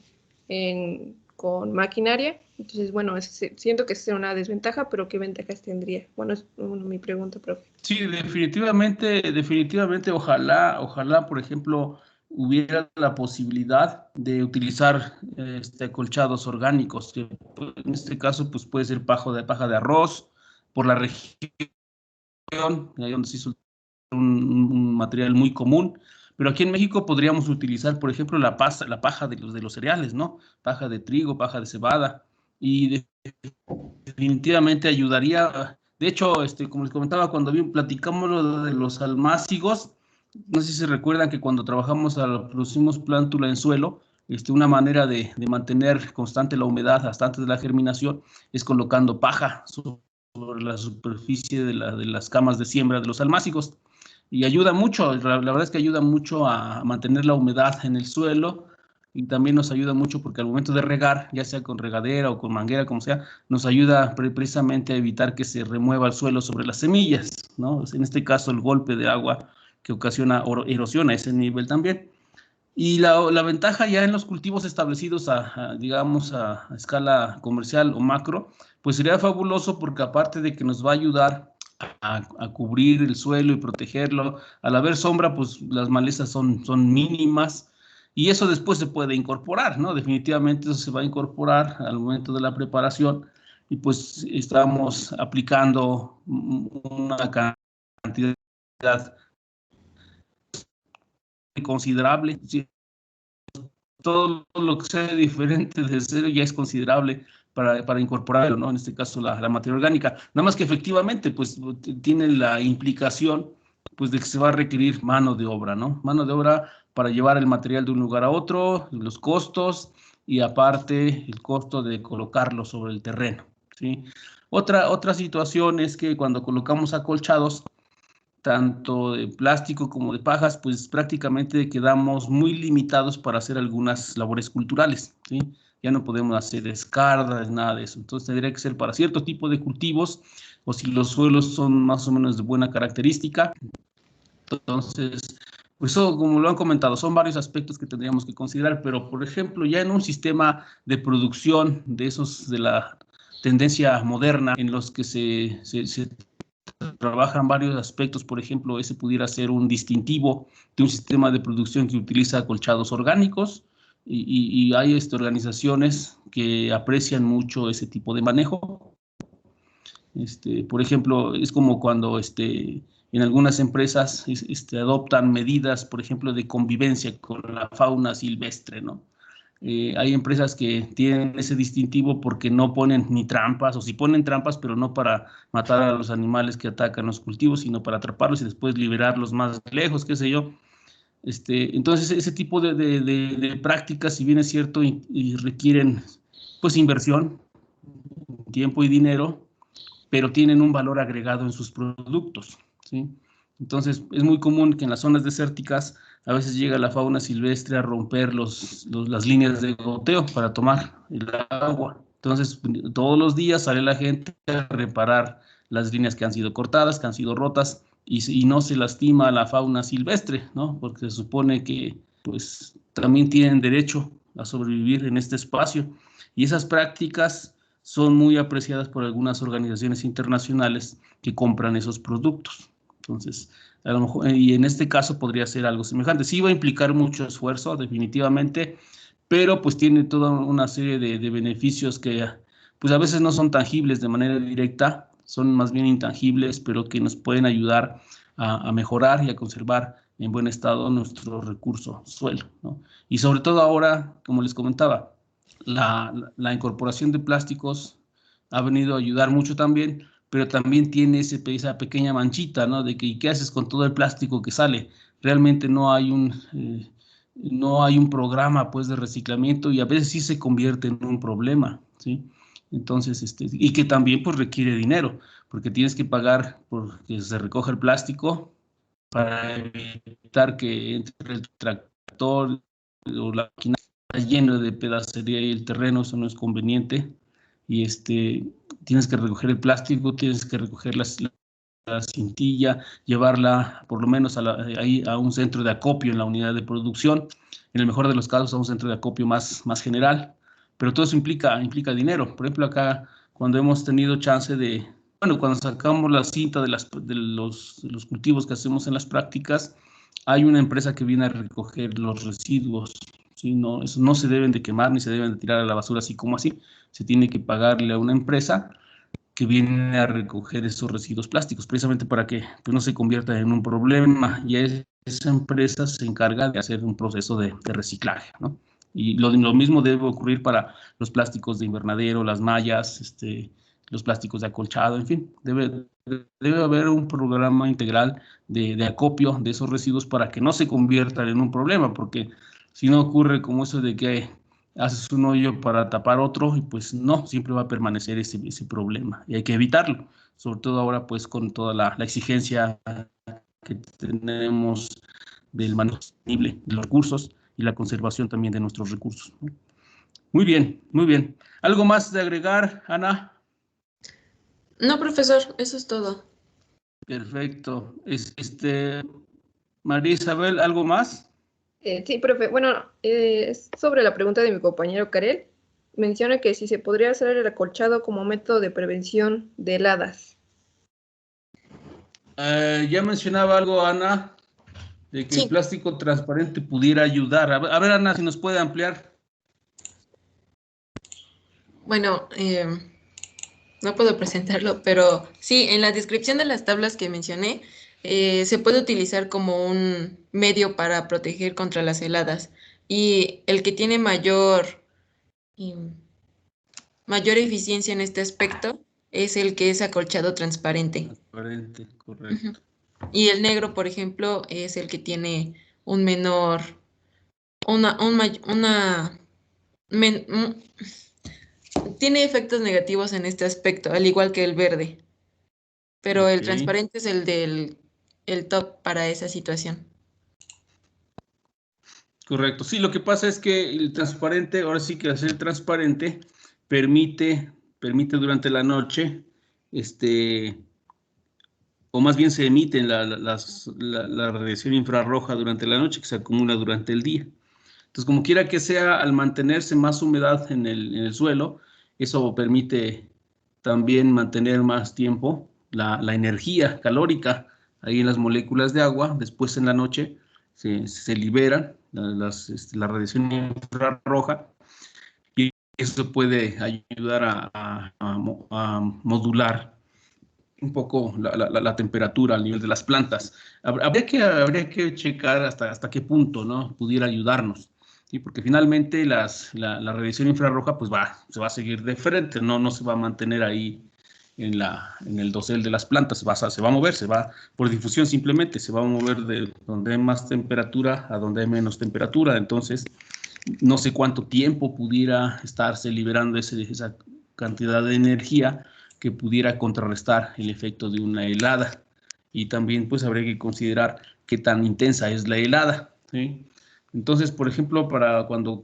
con maquinaria. Entonces, bueno, siento que es una desventaja, pero ¿qué ventajas tendría? Bueno, es mi pregunta, profe. Sí, definitivamente, ojalá, por ejemplo, hubiera la posibilidad de utilizar acolchados orgánicos, que en este caso pues puede ser paja de arroz, por la región, ahí donde se hizo un material muy común, pero aquí en México podríamos utilizar, por ejemplo, la paja de los cereales, ¿no? Paja de trigo, paja de cebada, y definitivamente ayudaría. De hecho, como les comentaba, cuando platicamos lo de los almácigos, no sé si se recuerdan que cuando producimos plántula en suelo, una manera de mantener constante la humedad hasta antes de la germinación es colocando paja sobre la superficie de las camas de siembra de los almácigos. Y ayuda mucho, la verdad es que ayuda mucho a mantener la humedad en el suelo, y también nos ayuda mucho porque al momento de regar, ya sea con regadera o con manguera, como sea, nos ayuda precisamente a evitar que se remueva el suelo sobre las semillas, ¿no? En este caso, el golpe de agua que ocasiona erosión a ese nivel también. Y la ventaja ya en los cultivos establecidos digamos, a escala comercial o macro, pues sería fabuloso porque aparte de que nos va a ayudar a cubrir el suelo y protegerlo, al haber sombra, pues las malezas son mínimas, y eso después se puede incorporar, ¿no? Definitivamente eso se va a incorporar al momento de la preparación, y pues estamos aplicando una cantidad considerable. Todo lo que sea diferente de cero ya es considerable para incorporarlo, ¿no? En este caso la materia orgánica. Nada más que efectivamente, pues, tiene la implicación, pues, de que se va a requerir mano de obra, ¿no? Mano de obra para llevar el material de un lugar a otro, los costos, y aparte el costo de colocarlo sobre el terreno, ¿sí? Otra situación es que cuando colocamos acolchados, tanto de plástico como de pajas, pues prácticamente quedamos muy limitados para hacer algunas labores culturales, ¿sí? Ya no podemos hacer escardas, nada de eso. Entonces tendría que ser para cierto tipo de cultivos, o si los suelos son más o menos de buena característica. Entonces, pues eso, como lo han comentado, son varios aspectos que tendríamos que considerar, pero por ejemplo, ya en un sistema de producción de esos de la tendencia moderna, en los que se trabajan varios aspectos, por ejemplo, ese pudiera ser un distintivo de un sistema de producción que utiliza acolchados orgánicos, y hay organizaciones que aprecian mucho ese tipo de manejo. Por ejemplo, es como cuando en algunas empresas adoptan medidas, por ejemplo, de convivencia con la fauna silvestre, ¿no? Hay empresas que tienen ese distintivo porque no ponen ni trampas, o si ponen trampas, pero no para matar a los animales que atacan los cultivos, sino para atraparlos y después liberarlos más lejos, qué sé yo. Entonces, ese tipo de prácticas, si bien es cierto, y requieren pues inversión, tiempo y dinero, pero tienen un valor agregado en sus productos, ¿sí? Entonces, es muy común que en las zonas desérticas a veces llega la fauna silvestre a romper las líneas de goteo para tomar el agua. Entonces, todos los días sale la gente a reparar las líneas que han sido cortadas, que han sido rotas, y no se lastima a la fauna silvestre, ¿no? Porque se supone que, pues, también tienen derecho a sobrevivir en este espacio. Y esas prácticas son muy apreciadas por algunas organizaciones internacionales que compran esos productos. Entonces, a lo mejor, y en este caso podría ser algo semejante. Sí va a implicar mucho esfuerzo, definitivamente, pero pues tiene toda una serie de beneficios que pues a veces no son tangibles de manera directa, son más bien intangibles, pero que nos pueden ayudar a mejorar y a conservar en buen estado nuestro recurso suelo, ¿no? Y sobre todo ahora, como les comentaba, la incorporación de plásticos ha venido a ayudar mucho también, pero también tiene esa pequeña manchita, ¿no? De que, ¿qué haces con todo el plástico que sale? Realmente no hay un programa, pues, de reciclamiento, y a veces sí se convierte en un problema, ¿sí? Entonces, y que también, pues, requiere dinero, porque tienes que pagar por que se recoja el plástico para evitar que entre el tractor o la máquina lleno de pedacería y el terreno. Eso no es conveniente. Y tienes que recoger el plástico, tienes que recoger la cintilla, llevarla por lo menos ahí a un centro de acopio en la unidad de producción, en el mejor de los casos a un centro de acopio más general, pero todo eso implica dinero. Por ejemplo, acá cuando hemos tenido chance cuando sacamos la cinta de los cultivos que hacemos en las prácticas, hay una empresa que viene a recoger los residuos, ¿sí? No, eso no se deben de quemar ni se deben de tirar a la basura así como así, se tiene que pagarle a una empresa que viene a recoger esos residuos plásticos, precisamente para que pues, no se convierta en un problema. Y esa empresa se encarga de hacer un proceso de reciclaje, ¿no? Y lo mismo debe ocurrir para los plásticos de invernadero, las mallas, los plásticos de acolchado, en fin, debe haber un programa integral de acopio de esos residuos para que no se conviertan en un problema, porque si no ocurre como eso de que haces un hoyo para tapar otro y pues no, siempre va a permanecer ese problema y hay que evitarlo, sobre todo ahora pues con toda la exigencia que tenemos del manejo sostenible de los recursos y la conservación también de nuestros recursos. Muy bien, muy bien. ¿Algo más de agregar, Ana? No, profesor, eso es todo. Perfecto. María Isabel, ¿algo más? Sí, profe. Bueno, es sobre la pregunta de mi compañero Karel. Menciona que si se podría hacer el acolchado como método de prevención de heladas. Ya mencionaba algo, Ana, de que Sí. el plástico transparente pudiera ayudar. A ver, Ana, si nos puede ampliar. Bueno, no puedo presentarlo, pero sí, en la descripción de las tablas que mencioné, se puede utilizar como un medio para proteger contra las heladas. Y el que tiene mayor eficiencia en este aspecto es el que es acolchado transparente. Transparente, correcto. Ujú. Y el negro, por ejemplo, es el que tiene un menor, tiene efectos negativos en este aspecto, al igual que el verde. Pero el Ok. transparente es el top para esa situación. Correcto. Sí, lo que pasa es que el transparente, ahora sí que hacer transparente permite durante la noche, o más bien se emite la radiación infrarroja durante la noche que se acumula durante el día. Entonces, como quiera que sea, al mantenerse más humedad en el suelo, eso permite también mantener más tiempo la energía calórica ahí en las moléculas de agua. Después en la noche se liberan la radiación infrarroja y eso puede ayudar a modular un poco la temperatura al nivel de las plantas. Habría que checar hasta qué punto, ¿no?, pudiera ayudarnos, ¿sí? Porque finalmente la radiación infrarroja pues se va a seguir de frente, no se va a mantener ahí en el dosel de las plantas, se va a mover, se va por difusión simplemente, se va a mover de donde hay más temperatura a donde hay menos temperatura. Entonces, no sé cuánto tiempo pudiera estarse liberando esa cantidad de energía que pudiera contrarrestar el efecto de una helada. y también pues habría que considerar qué tan intensa es la helada, ¿sí? Entonces, por ejemplo, para cuando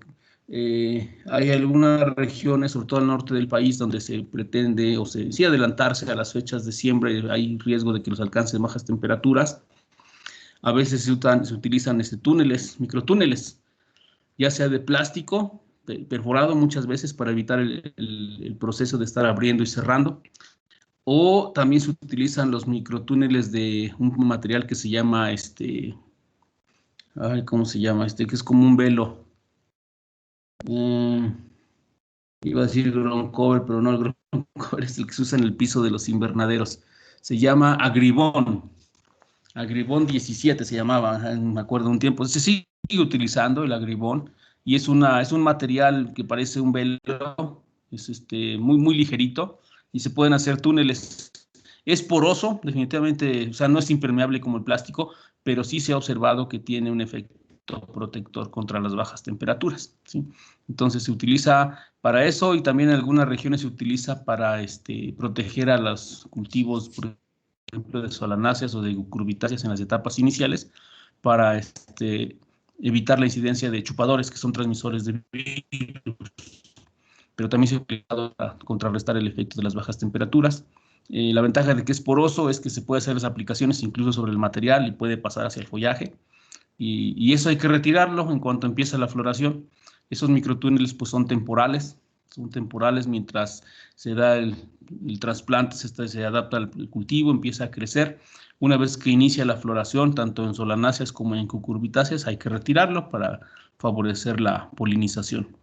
hay algunas regiones, sobre todo al norte del país, donde se pretende o se decide adelantarse a las fechas de siembra, hay riesgo de que los alcancen bajas temperaturas, a veces se utilizan túneles, microtúneles, ya sea de plástico, perforado muchas veces para evitar el proceso de estar abriendo y cerrando, o también se utilizan los microtúneles de un material que se llama, ¿cómo se llama? Que es como un velo. Iba a decir ground cover, pero no, el ground cover es el que se usa en el piso de los invernaderos. Se llama Agribón. Agribón 17 se llamaba, me acuerdo un tiempo. Se sigue utilizando el Agribón y es un material que parece un velo, es muy, muy ligerito y se pueden hacer túneles. Es poroso, definitivamente, o sea, no es impermeable como el plástico, pero sí se ha observado que tiene un efecto protector contra las bajas temperaturas, ¿sí? Entonces se utiliza para eso y también en algunas regiones se utiliza para proteger a los cultivos, por ejemplo, de solanáceas o de cucurbitáceas en las etapas iniciales para evitar la incidencia de chupadores que son transmisores de virus, pero también se ha utilizado para contrarrestar el efecto de las bajas temperaturas. La ventaja de que es poroso es que se puede hacer las aplicaciones incluso sobre el material y puede pasar hacia el follaje. Y eso hay que retirarlo en cuanto empieza la floración. Esos microtúneles pues son temporales mientras se da el trasplante, se adapta al cultivo, empieza a crecer. Una vez que inicia la floración, tanto en solanáceas como en cucurbitáceas, hay que retirarlo para favorecer la polinización.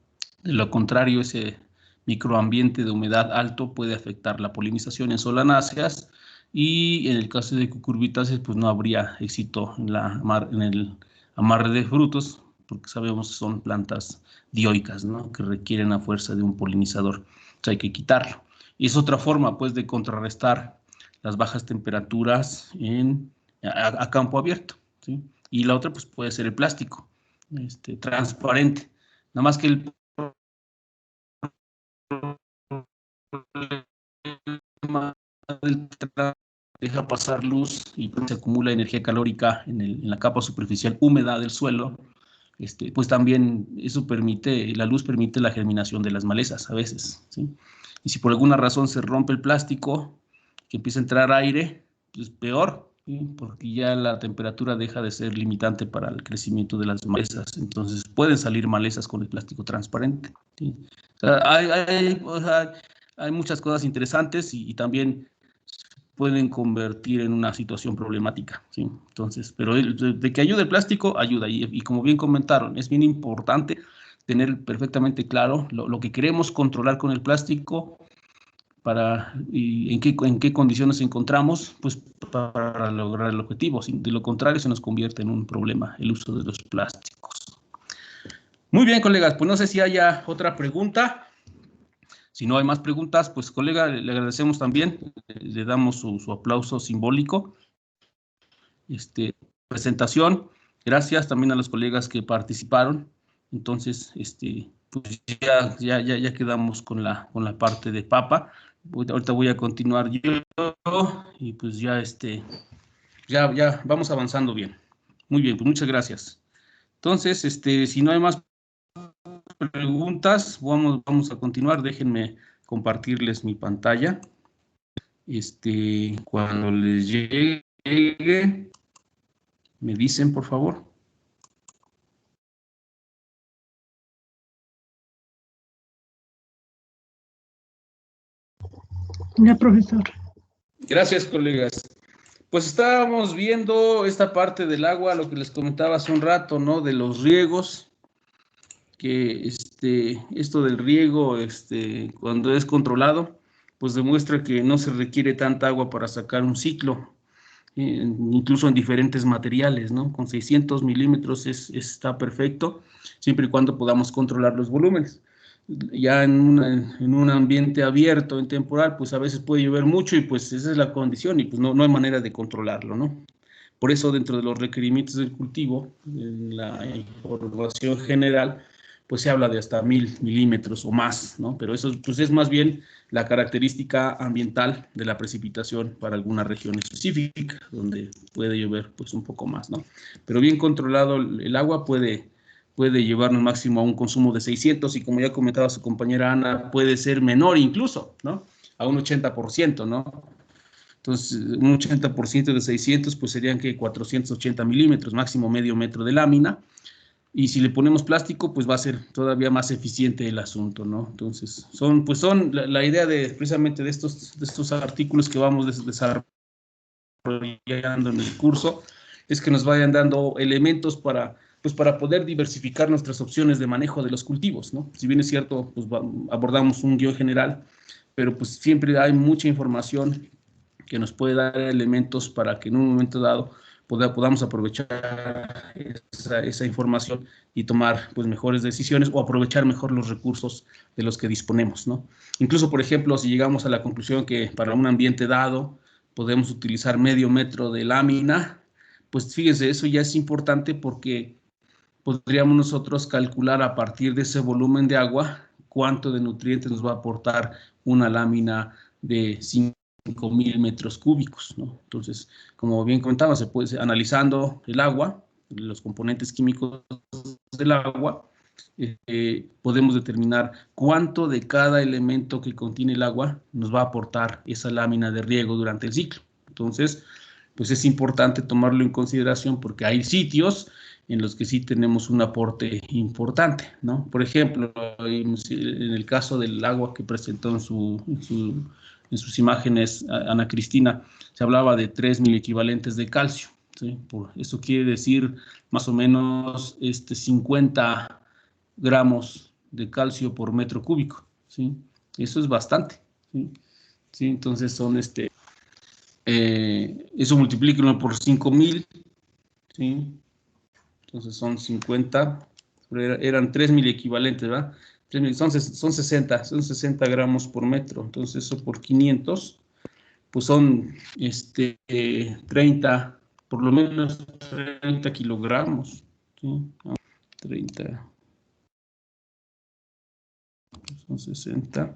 De lo contrario, ese microambiente de humedad alto puede afectar la polinización en solanáceas y en el caso de cucurbitáceas pues no habría éxito en el amarre de frutos, porque sabemos que son plantas dioicas, ¿no? Que requieren a fuerza de un polinizador. Entonces hay que quitarlo. Y es otra forma, pues, de contrarrestar las bajas temperaturas a campo abierto, ¿sí? Y la otra, pues, puede ser el plástico, transparente. Nada más que el problema del deja pasar luz y se acumula energía calórica en la capa superficial húmeda del suelo, pues también eso la luz permite la germinación de las malezas a veces, ¿sí? Y si por alguna razón se rompe el plástico, que empieza a entrar aire, pues peor, ¿sí? Porque ya la temperatura deja de ser limitante para el crecimiento de las malezas, entonces pueden salir malezas con el plástico transparente, ¿sí? O sea, hay muchas cosas interesantes y también pueden convertir en una situación problemática, ¿sí? Entonces, pero de que ayude el plástico, ayuda. Y como bien comentaron, es bien importante tener perfectamente claro lo que queremos controlar con el plástico y en qué condiciones encontramos, pues para lograr el objetivo. De lo contrario, se nos convierte en un problema el uso de los plásticos. Muy bien, colegas, pues no sé si haya otra pregunta. Si no hay más preguntas, pues colega, le agradecemos también, le damos su aplauso simbólico. Presentación, gracias también a los colegas que participaron. Entonces, pues ya quedamos con la parte de papa. Ahorita voy a continuar yo y pues ya vamos avanzando bien. Muy bien, pues muchas gracias. Entonces, si no hay más preguntas, vamos a continuar. Déjenme compartirles mi pantalla. Cuando les llegue, me dicen, por favor. Ya, profesor. Gracias, colegas. Pues estábamos viendo esta parte del agua, lo que les comentaba hace un rato, ¿no? De los riegos, que esto del riego, cuando es controlado, pues demuestra que no se requiere tanta agua para sacar un ciclo, incluso en diferentes materiales, ¿no? Con 600 milímetros está perfecto, siempre y cuando podamos controlar los volúmenes. Ya en un ambiente abierto, en temporal, pues a veces puede llover mucho y pues esa es la condición y pues no hay manera de controlarlo, ¿no? Por eso dentro de los requerimientos del cultivo, en la información general, pues se habla de hasta 1000 milímetros o más, ¿no? Pero eso pues es más bien la característica ambiental de la precipitación para alguna región específica, donde puede llover pues un poco más, ¿no? Pero bien controlado el agua puede llevarnos máximo a un consumo de 600 y como ya comentaba su compañera Ana, puede ser menor incluso, ¿no? A un 80%, ¿no? Entonces, un 80% de 600, pues serían que 480 milímetros, máximo medio metro de lámina. Y si le ponemos plástico, pues va a ser todavía más eficiente el asunto, ¿no? Entonces, son la idea precisamente de estos artículos que vamos desarrollando en el curso, es que nos vayan dando elementos para poder diversificar nuestras opciones de manejo de los cultivos, ¿no? Si bien es cierto, pues abordamos un guión general, pero pues siempre hay mucha información que nos puede dar elementos para que en un momento dado podamos aprovechar esa información y tomar pues mejores decisiones o aprovechar mejor los recursos de los que disponemos, ¿no? Incluso, por ejemplo, si llegamos a la conclusión que para un ambiente dado podemos utilizar medio metro de lámina, pues fíjense, eso ya es importante porque podríamos nosotros calcular a partir de ese volumen de agua cuánto de nutrientes nos va a aportar una lámina de 5.000 metros cúbicos, ¿no? Entonces, como bien comentaba, se puede analizando el agua, los componentes químicos del agua, podemos determinar cuánto de cada elemento que contiene el agua nos va a aportar esa lámina de riego durante el ciclo. Entonces, pues es importante tomarlo en consideración porque hay sitios en los que sí tenemos un aporte importante, ¿no? Por ejemplo, en el caso del agua que presentó en sus imágenes Ana Cristina, se hablaba de 3.000 equivalentes de calcio, ¿sí? Eso quiere decir más o menos 50 gramos de calcio por metro cúbico, ¿sí? Eso es bastante, ¿sí? ¿Sí? Entonces son eso multiplíquenlo por 5.000, ¿sí? Entonces son 50, eran 3.000 equivalentes, ¿verdad? 3.000, son 60 gramos por metro, entonces eso por 500, pues son 30, por lo menos 30 kilogramos, ¿sí? 30, son 60.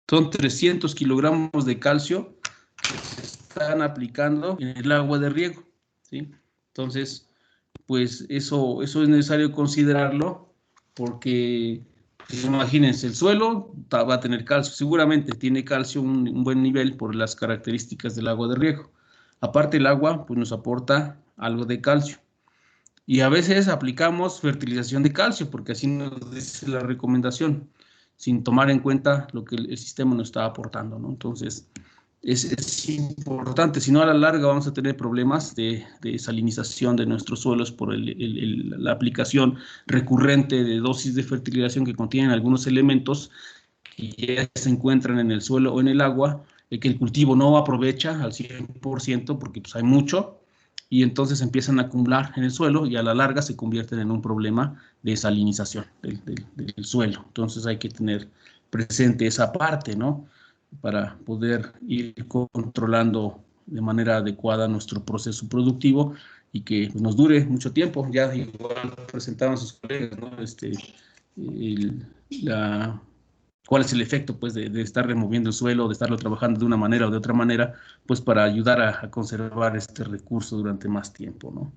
Son 300 kilogramos de calcio que se están aplicando en el agua de riego, ¿sí? Entonces, pues eso es necesario considerarlo porque, pues, imagínense, el suelo va a tener calcio, seguramente tiene calcio un buen nivel por las características del agua de riego. Aparte el agua, pues nos aporta algo de calcio. Y a veces aplicamos fertilización de calcio porque así nos dice la recomendación, sin tomar en cuenta lo que el sistema nos está aportando, ¿no? Entonces, es importante, si no a la larga vamos a tener problemas de salinización de nuestros suelos por la aplicación recurrente de dosis de fertilización que contienen algunos elementos que ya se encuentran en el suelo o en el agua, que el cultivo no aprovecha al 100% porque pues, hay mucho, y entonces empiezan a acumular en el suelo y a la larga se convierten en un problema de salinización del suelo. Entonces hay que tener presente esa parte, ¿no? Para poder ir controlando de manera adecuada nuestro proceso productivo y que nos dure mucho tiempo. Ya igual presentaban sus colegas, ¿no? ¿Cuál es el efecto, pues, de estar removiendo el suelo, de estarlo trabajando de una manera o de otra manera, pues, para ayudar a conservar este recurso durante más tiempo, ¿no?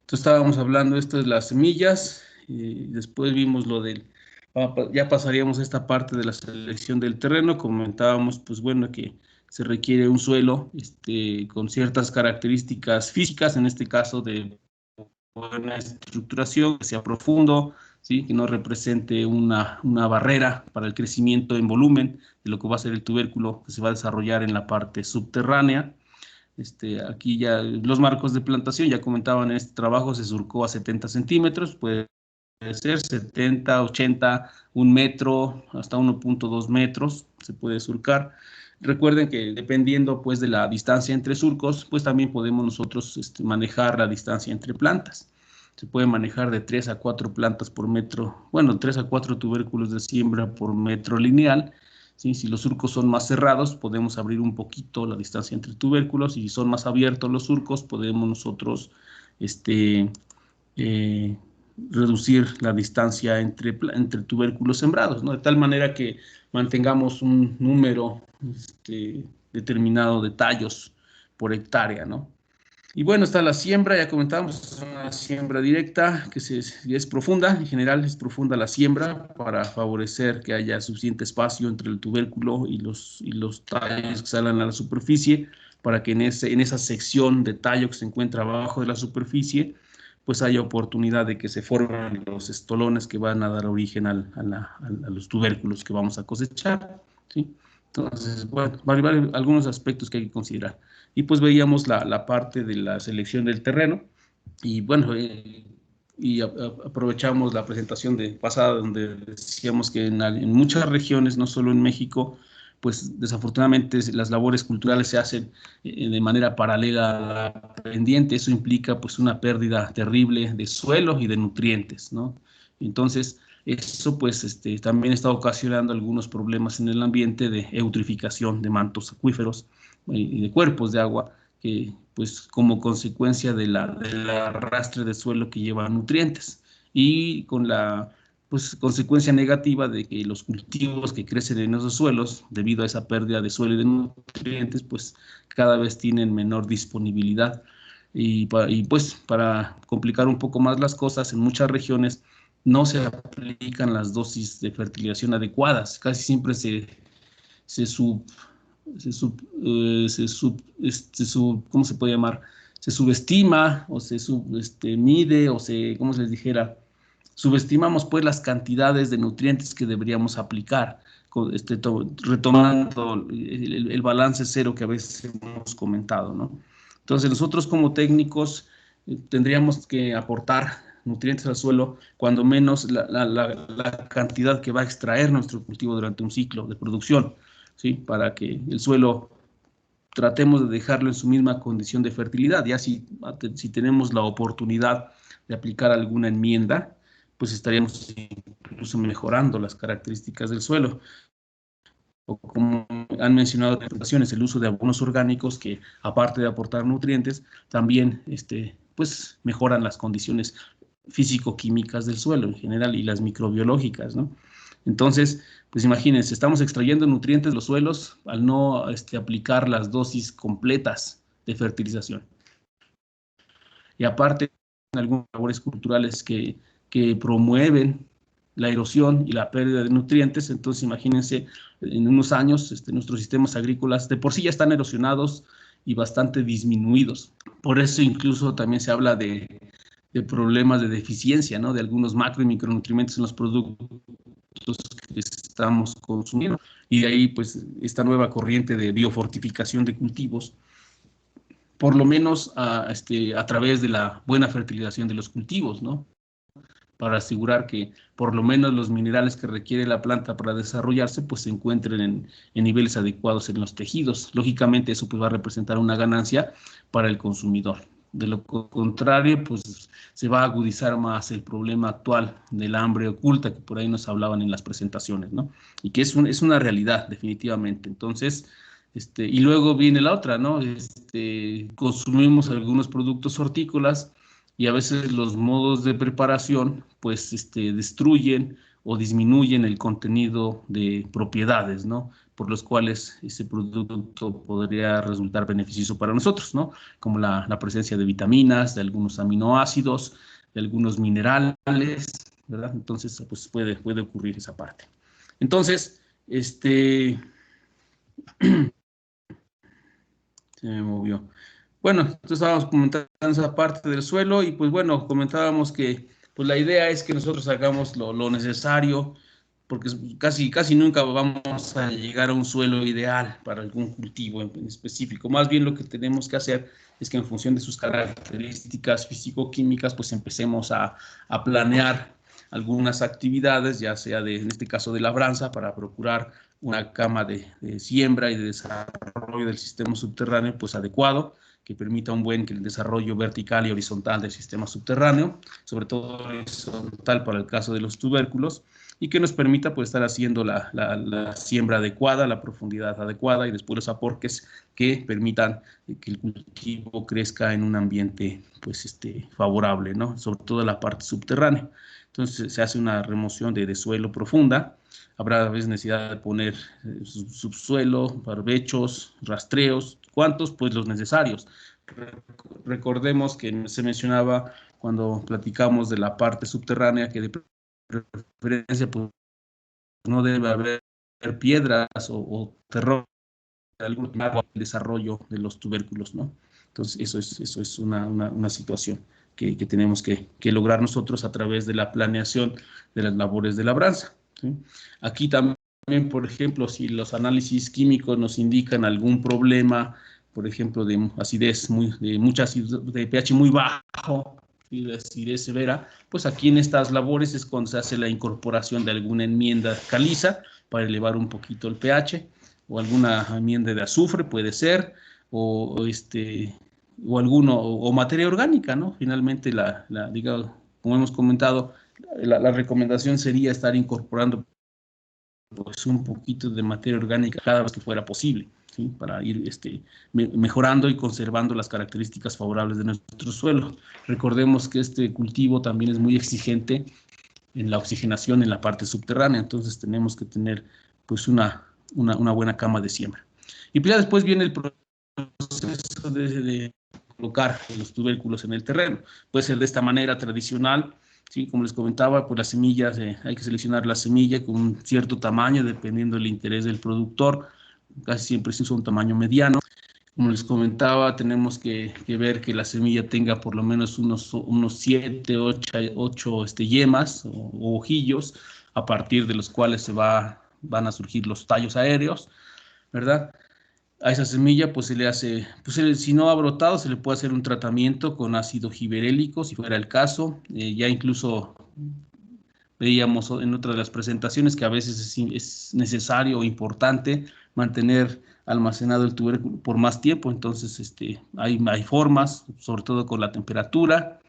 Entonces, estábamos hablando esto de las semillas, y después vimos lo del, ya pasaríamos a esta parte de la selección del terreno, comentábamos, pues, bueno, que se requiere un suelo con ciertas características físicas, en este caso de buena estructuración, que sea profundo, ¿sí? Que no represente una barrera para el crecimiento en volumen de lo que va a ser el tubérculo que se va a desarrollar en la parte subterránea. Aquí ya los marcos de plantación, ya comentaban, en este trabajo se surcó a 70 centímetros, puede ser 70, 80, 1 metro, hasta 1.2 metros se puede surcar. Recuerden que dependiendo pues de la distancia entre surcos, pues también podemos nosotros manejar la distancia entre plantas. Se puede manejar de 3 a 4 plantas por metro, bueno, 3 a 4 tubérculos de siembra por metro lineal, ¿sí? Si los surcos son más cerrados, podemos abrir un poquito la distancia entre tubérculos, y si son más abiertos los surcos, podemos nosotros reducir la distancia entre tubérculos sembrados, ¿no? De tal manera que mantengamos un número determinado de tallos por hectárea, ¿no? Y bueno, está la siembra, ya comentábamos, es una siembra directa que es profunda, en general es profunda la siembra para favorecer que haya suficiente espacio entre el tubérculo y los tallos que salen a la superficie, para que en esa sección de tallo que se encuentra abajo de la superficie, pues haya oportunidad de que se formen los estolones que van a dar origen a los tubérculos que vamos a cosechar, ¿sí? Entonces, bueno, algunos aspectos que hay que considerar. Y pues veíamos la parte de la selección del terreno, y bueno, aprovechamos la presentación pasada donde decíamos que en muchas regiones, no solo en México, pues desafortunadamente las labores culturales se hacen de manera paralela a la pendiente. Eso implica pues una pérdida terrible de suelo y de nutrientes, ¿no? Entonces, eso pues también está ocasionando algunos problemas en el ambiente de eutrificación de mantos acuíferos y de cuerpos de agua, que pues como consecuencia del arrastre de suelo que lleva nutrientes, y con la pues consecuencia negativa de que los cultivos que crecen en esos suelos, debido a esa pérdida de suelo y de nutrientes, pues cada vez tienen menor disponibilidad. Y pues para complicar un poco más las cosas, en muchas regiones no se aplican las dosis de fertilización adecuadas. Casi siempre ¿cómo se puede llamar? Se subestima, o se mide, o ¿cómo se les dijera? Subestimamos pues las cantidades de nutrientes que deberíamos aplicar, retomando el balance cero que a veces hemos comentado, ¿no? Entonces nosotros como técnicos tendríamos que aportar nutrientes al suelo, cuando menos la cantidad que va a extraer nuestro cultivo durante un ciclo de producción, ¿sí? Para que el suelo tratemos de dejarlo en su misma condición de fertilidad. Ya si tenemos la oportunidad de aplicar alguna enmienda, pues estaríamos incluso mejorando las características del suelo. O como han mencionado en presentaciones, el uso de abonos orgánicos que, aparte de aportar nutrientes, también pues mejoran las condiciones físico-químicas del suelo en general y las microbiológicas, ¿no? Entonces, pues imagínense, estamos extrayendo nutrientes de los suelos al no aplicar las dosis completas de fertilización. Y aparte, algunas labores culturales que promueven la erosión y la pérdida de nutrientes. Entonces, imagínense, en unos años nuestros sistemas agrícolas de por sí ya están erosionados y bastante disminuidos. Por eso incluso también se habla de problemas de deficiencia, ¿no? De algunos macro y micronutrientes en los productos que estamos consumiendo. Y de ahí, pues, esta nueva corriente de biofortificación de cultivos, por lo menos a través de la buena fertilización de los cultivos, ¿no? Para asegurar que por lo menos los minerales que requiere la planta para desarrollarse, pues se encuentren en niveles adecuados en los tejidos. Lógicamente eso pues va a representar una ganancia para el consumidor. De lo contrario, pues se va a agudizar más el problema actual del hambre oculta, que por ahí nos hablaban en las presentaciones, ¿no? Y que es una realidad, definitivamente. Entonces, y luego viene la otra, ¿no? Consumimos algunos productos hortícolas, y a veces los modos de preparación pues destruyen o disminuyen el contenido de propiedades, ¿no? Por los cuales ese producto podría resultar beneficioso para nosotros, ¿no? Como la presencia de vitaminas, de algunos aminoácidos, de algunos minerales, ¿verdad? Entonces pues puede ocurrir esa parte. Entonces, se me movió. Bueno, entonces estábamos comentando esa parte del suelo, y pues bueno, comentábamos que pues la idea es que nosotros hagamos lo necesario, porque casi nunca vamos a llegar a un suelo ideal para algún cultivo en específico. Más bien lo que tenemos que hacer es que en función de sus características físico-químicas, pues empecemos a planear algunas actividades, ya sea en este caso de labranza, para procurar una cama de siembra y de desarrollo del sistema subterráneo pues adecuado, que permita el desarrollo vertical y horizontal del sistema subterráneo, sobre todo horizontal para el caso de los tubérculos, y que nos permita pues estar haciendo la siembra adecuada, la profundidad adecuada y después los aporques que permitan que el cultivo crezca en un ambiente pues favorable, ¿no? Sobre todo la parte subterránea. Entonces se hace una remoción de suelo profunda. Habrá a veces necesidad de poner subsuelo, barbechos, rastreos. ¿Cuántos? Pues los necesarios. Recordemos que se mencionaba cuando platicamos de la parte subterránea que de preferencia pues, no debe haber piedras o terror de algún desarrollo de los tubérculos, ¿no? Entonces eso es una situación que tenemos que lograr nosotros a través de la planeación de las labores de labranza, ¿sí? Aquí también, por ejemplo, si los análisis químicos nos indican algún problema, por ejemplo, de acidez, de pH muy bajo y de acidez severa, pues aquí en estas labores es cuando se hace la incorporación de alguna enmienda caliza para elevar un poquito el pH, o alguna enmienda de azufre puede ser, o materia orgánica, ¿no? Finalmente, digamos, como hemos comentado, la recomendación sería estar incorporando pues un poquito de materia orgánica cada vez que fuera posible, ¿sí? Para ir mejorando y conservando las características favorables de nuestro suelo. Recordemos que este cultivo también es muy exigente en la oxigenación en la parte subterránea, entonces tenemos que tener pues una buena cama de siembra. Y pues ya después viene el proceso de colocar los tubérculos en el terreno. Puede ser de esta manera tradicional, ¿sí? Como les comentaba, pues las semillas, hay que seleccionar la semilla con un cierto tamaño dependiendo del interés del productor. Casi siempre se usa un tamaño mediano. Como les comentaba, tenemos que ver que la semilla tenga por lo menos unos 7, 8 yemas o ojillos, a partir de los cuales van a surgir los tallos aéreos, ¿verdad? A esa semilla pues se le hace, pues si no ha brotado, se le puede hacer un tratamiento con ácido giberélico, si fuera el caso. Ya incluso veíamos en otra de las presentaciones que a veces es necesario o importante mantener almacenado el tubérculo por más tiempo. Entonces hay formas, sobre todo con la temperatura,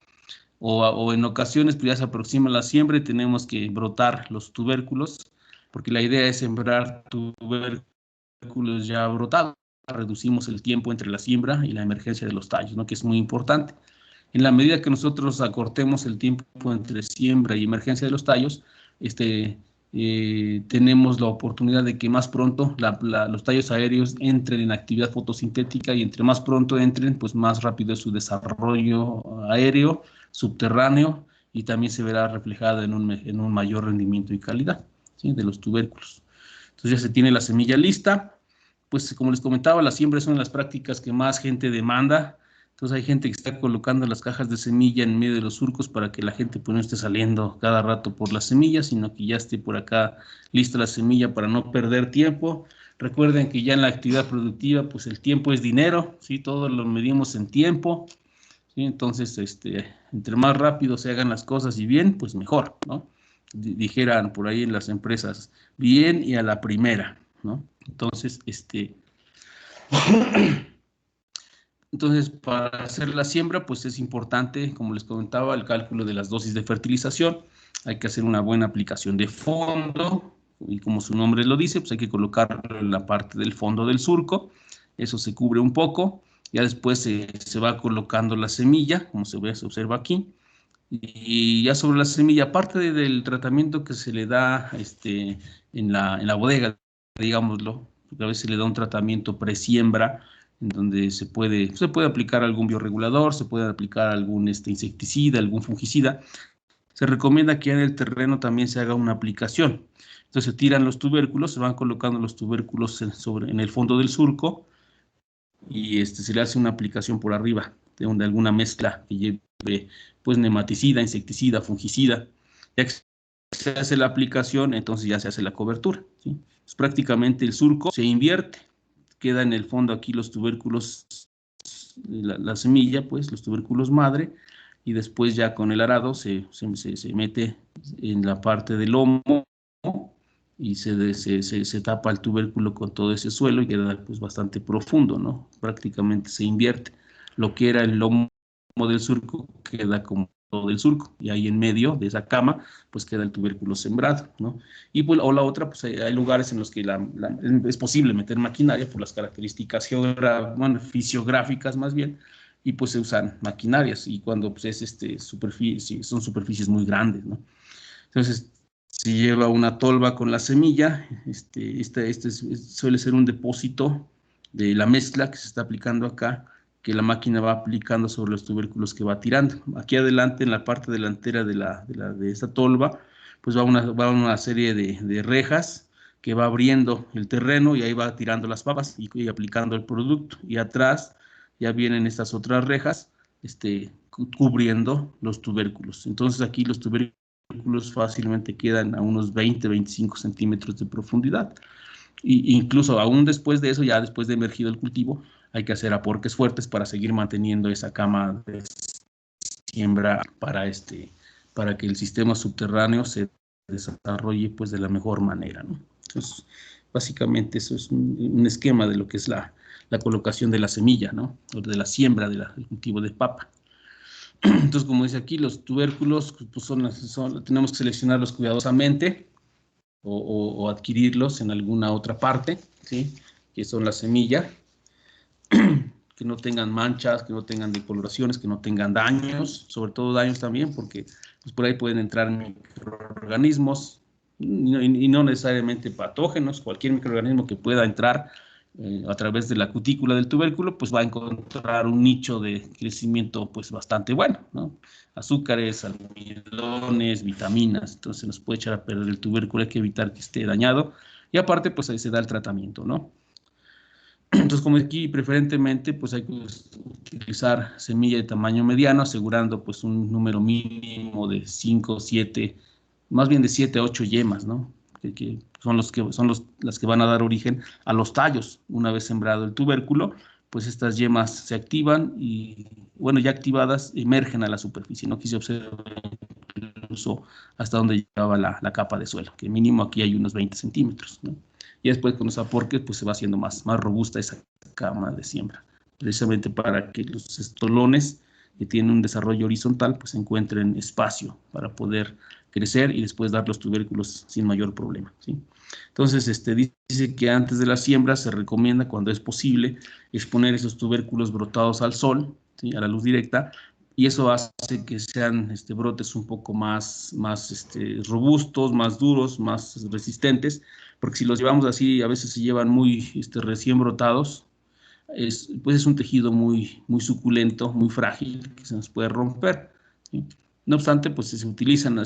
o en ocasiones pues ya se aproxima la siembra y tenemos que brotar los tubérculos, porque la idea es sembrar tubérculos ya brotados. Reducimos el tiempo entre la siembra y la emergencia de los tallos, ¿no? Que es muy importante. En la medida que nosotros acortemos el tiempo entre siembra y emergencia de los tallos, tenemos la oportunidad de que más pronto los tallos aéreos entren en actividad fotosintética, y entre más pronto entren, pues más rápido es su desarrollo aéreo, subterráneo, y también se verá reflejado en un mayor rendimiento y calidad, ¿sí? De los tubérculos. Entonces ya se tiene la semilla lista. Pues como les comentaba, la siembra es una de las prácticas que más gente demanda. Entonces hay gente que está colocando las cajas de semilla en medio de los surcos para que la gente pues no esté saliendo cada rato por las semillas, sino que ya esté por acá lista la semilla para no perder tiempo. Recuerden que ya en la actividad productiva pues el tiempo es dinero, ¿sí? Todo lo medimos en tiempo, ¿sí? Entonces entre más rápido se hagan las cosas y bien, pues mejor, ¿no? Dijeran por ahí en las empresas, bien y a la primera, ¿no? Entonces, entonces, para hacer la siembra, pues es importante, como les comentaba, el cálculo de las dosis de fertilización. Hay que hacer una buena aplicación de fondo, y como su nombre lo dice, pues hay que colocarlo en la parte del fondo del surco. Eso se cubre un poco. Ya después se va colocando la semilla, como se observa aquí. Y ya sobre la semilla, aparte del tratamiento que se le da en la bodega, digámoslo, porque a veces se le da un tratamiento presiembra, en donde se puede aplicar algún bioregulador, se puede aplicar algún insecticida, algún fungicida. Se recomienda que en el terreno también se haga una aplicación. Entonces se tiran los tubérculos, se van colocando los tubérculos en el fondo del surco, y se le hace una aplicación por arriba de alguna mezcla que lleve pues nematicida, insecticida, fungicida. Ya que se hace la aplicación, entonces ya se hace la cobertura, ¿sí? Pues prácticamente el surco se invierte, queda en el fondo aquí los tubérculos, la semilla, pues los tubérculos madre, y después ya con el arado se mete en la parte del lomo y se tapa el tubérculo con todo ese suelo y queda pues bastante profundo, ¿no? Prácticamente se invierte. Lo que era el lomo del surco queda como del surco, y ahí en medio de esa cama, pues queda el tubérculo sembrado, ¿no? Y pues, o la otra, pues hay lugares en los que es posible meter maquinaria por las características fisiográficas más bien, y pues se usan maquinarias, y cuando pues, son superficies muy grandes, ¿no? Entonces, se lleva una tolva con la semilla, suele ser un depósito de la mezcla que se está aplicando acá, que la máquina va aplicando sobre los tubérculos que va tirando. Aquí adelante, en la parte delantera de esta tolva, pues va una serie de rejas que va abriendo el terreno y ahí va tirando las papas y aplicando el producto. Y atrás ya vienen estas otras rejas cubriendo los tubérculos. Entonces aquí los tubérculos fácilmente quedan a unos 20-25 centímetros de profundidad. Y incluso aún después de eso, ya después de emergido el cultivo, hay que hacer aporques fuertes para seguir manteniendo esa cama de siembra para que el sistema subterráneo se desarrolle pues de la mejor manera, ¿no? Entonces, básicamente eso es un esquema de lo que es la colocación de la semilla, ¿no? O de la siembra del cultivo de papa. Entonces, como dice aquí, los tubérculos pues tenemos que seleccionarlos cuidadosamente o adquirirlos en alguna otra parte, ¿sí? Que son la semilla, que no tengan manchas, que no tengan decoloraciones, que no tengan daños, sobre todo daños también, porque pues, por ahí pueden entrar microorganismos, y no necesariamente patógenos. Cualquier microorganismo que pueda entrar a través de la cutícula del tubérculo, pues va a encontrar un nicho de crecimiento pues bastante bueno, ¿no? Azúcares, almidones, vitaminas, entonces nos puede echar a perder el tubérculo, hay que evitar que esté dañado, y aparte pues ahí se da el tratamiento, ¿no? Entonces, como aquí preferentemente, pues hay que utilizar semilla de tamaño mediano, asegurando pues un número mínimo de 5, 7, más bien de 7 a 8 yemas, ¿no? Que son las que van a dar origen a los tallos. Una vez sembrado el tubérculo, pues estas yemas se activan y, bueno, ya activadas, emergen a la superficie, ¿no? Aquí se observa incluso hasta donde llegaba la capa de suelo, que mínimo aquí hay unos 20 centímetros, ¿no? Y después con los aporques pues se va haciendo más robusta esa cama de siembra, precisamente para que los estolones que tienen un desarrollo horizontal pues encuentren espacio para poder crecer y después dar los tubérculos sin mayor problema, ¿sí? Entonces, dice que antes de la siembra se recomienda, cuando es posible, exponer esos tubérculos brotados al sol, ¿sí? A la luz directa, y eso hace que sean brotes un poco más robustos, más duros, más resistentes, porque si los llevamos así, a veces se llevan muy recién brotados, pues es un tejido muy, muy suculento, muy frágil, que se nos puede romper, ¿sí? No obstante, pues se utilizan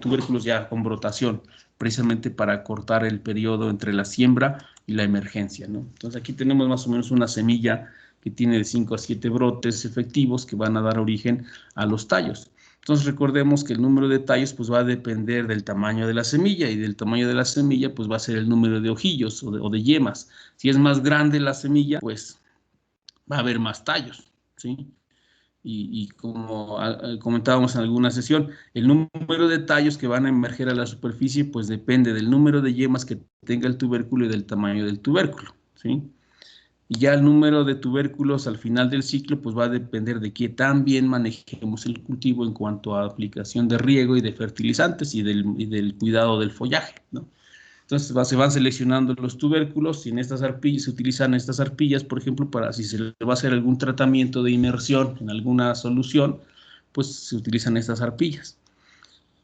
tubérculos ya con brotación, precisamente para cortar el periodo entre la siembra y la emergencia, ¿no? Entonces aquí tenemos más o menos una semilla que tiene de 5 a 7 brotes efectivos que van a dar origen a los tallos. Entonces recordemos que el número de tallos pues va a depender del tamaño de la semilla, y del tamaño de la semilla pues va a ser el número de hojillos o de yemas. Si es más grande la semilla, pues va a haber más tallos, ¿sí? Y como comentábamos en alguna sesión, el número de tallos que van a emerger a la superficie pues depende del número de yemas que tenga el tubérculo y del tamaño del tubérculo, ¿sí? Y ya el número de tubérculos al final del ciclo pues va a depender de qué tan bien manejemos el cultivo en cuanto a aplicación de riego y de fertilizantes y del cuidado del follaje, ¿no? Entonces se van seleccionando los tubérculos, y en estas arpillas se utilizan estas arpillas, por ejemplo, para si se le va a hacer algún tratamiento de inmersión en alguna solución, pues se utilizan estas arpillas.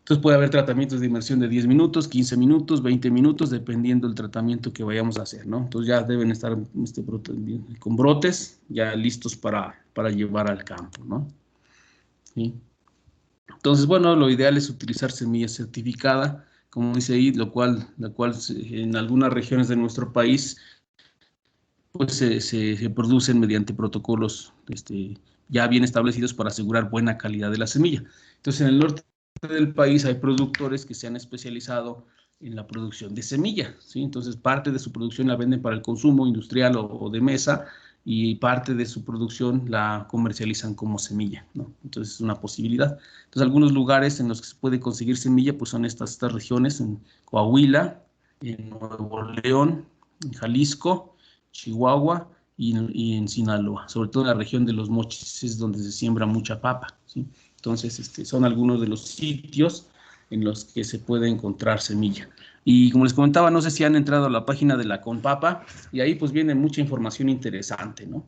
Entonces puede haber tratamientos de inmersión de 10 minutos, 15 minutos, 20 minutos, dependiendo del tratamiento que vayamos a hacer, ¿no? Entonces ya deben estar con brotes ya listos para llevar al campo, ¿no? ¿Sí? Entonces, bueno, lo ideal es utilizar semilla certificada, como dice ahí, la cual en algunas regiones de nuestro país pues se producen mediante protocolos ya bien establecidos para asegurar buena calidad de la semilla. Entonces, en el norte del país hay productores que se han especializado en la producción de semilla, ¿sí? Entonces, parte de su producción la venden para el consumo industrial o de mesa, y parte de su producción la comercializan como semilla, ¿no? Entonces es una posibilidad. Entonces algunos lugares en los que se puede conseguir semilla pues son estas regiones: en Coahuila, en Nuevo León, en Jalisco, Chihuahua y en Sinaloa, sobre todo en la región de los Mochis, es donde se siembra mucha papa, ¿sí? Entonces, son algunos de los sitios en los que se puede encontrar semilla. Y como les comentaba, no sé si han entrado a la página de la Conpapa, y ahí pues viene mucha información interesante, ¿no?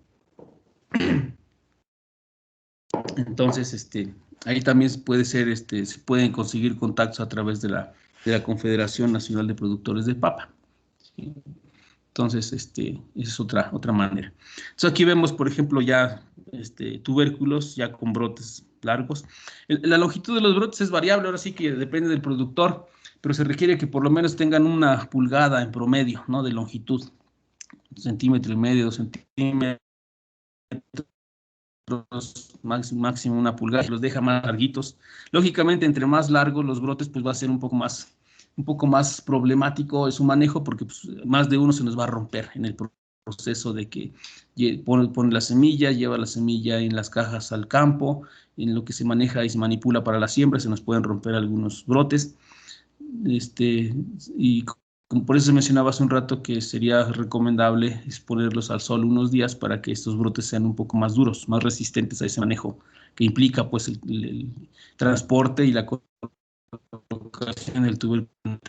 Entonces, ahí también puede ser, se pueden conseguir contactos a través de la Confederación Nacional de Productores de Papa, ¿sí? Entonces, esa es otra manera. Entonces, aquí vemos, por ejemplo, ya tubérculos ya con brotes largos. La longitud de los brotes es variable, ahora sí que depende del productor, pero se requiere que por lo menos tengan 1 pulgada en promedio, ¿no? De longitud, 1,5 centímetros, 2 centímetros, máximo 1 pulgada, los deja más larguitos. Lógicamente, entre más largos los brotes, pues va a ser un poco más problemático su manejo, porque pues, más de uno se nos va a romper en el proceso de que pone la semilla, lleva la semilla en las cajas al campo, en lo que se maneja y se manipula para la siembra, se nos pueden romper algunos brotes. Y como por eso mencionaba hace un rato que sería recomendable exponerlos al sol unos días para que estos brotes sean un poco más duros, más resistentes a ese manejo que implica pues el transporte y la colocación del tubérculo,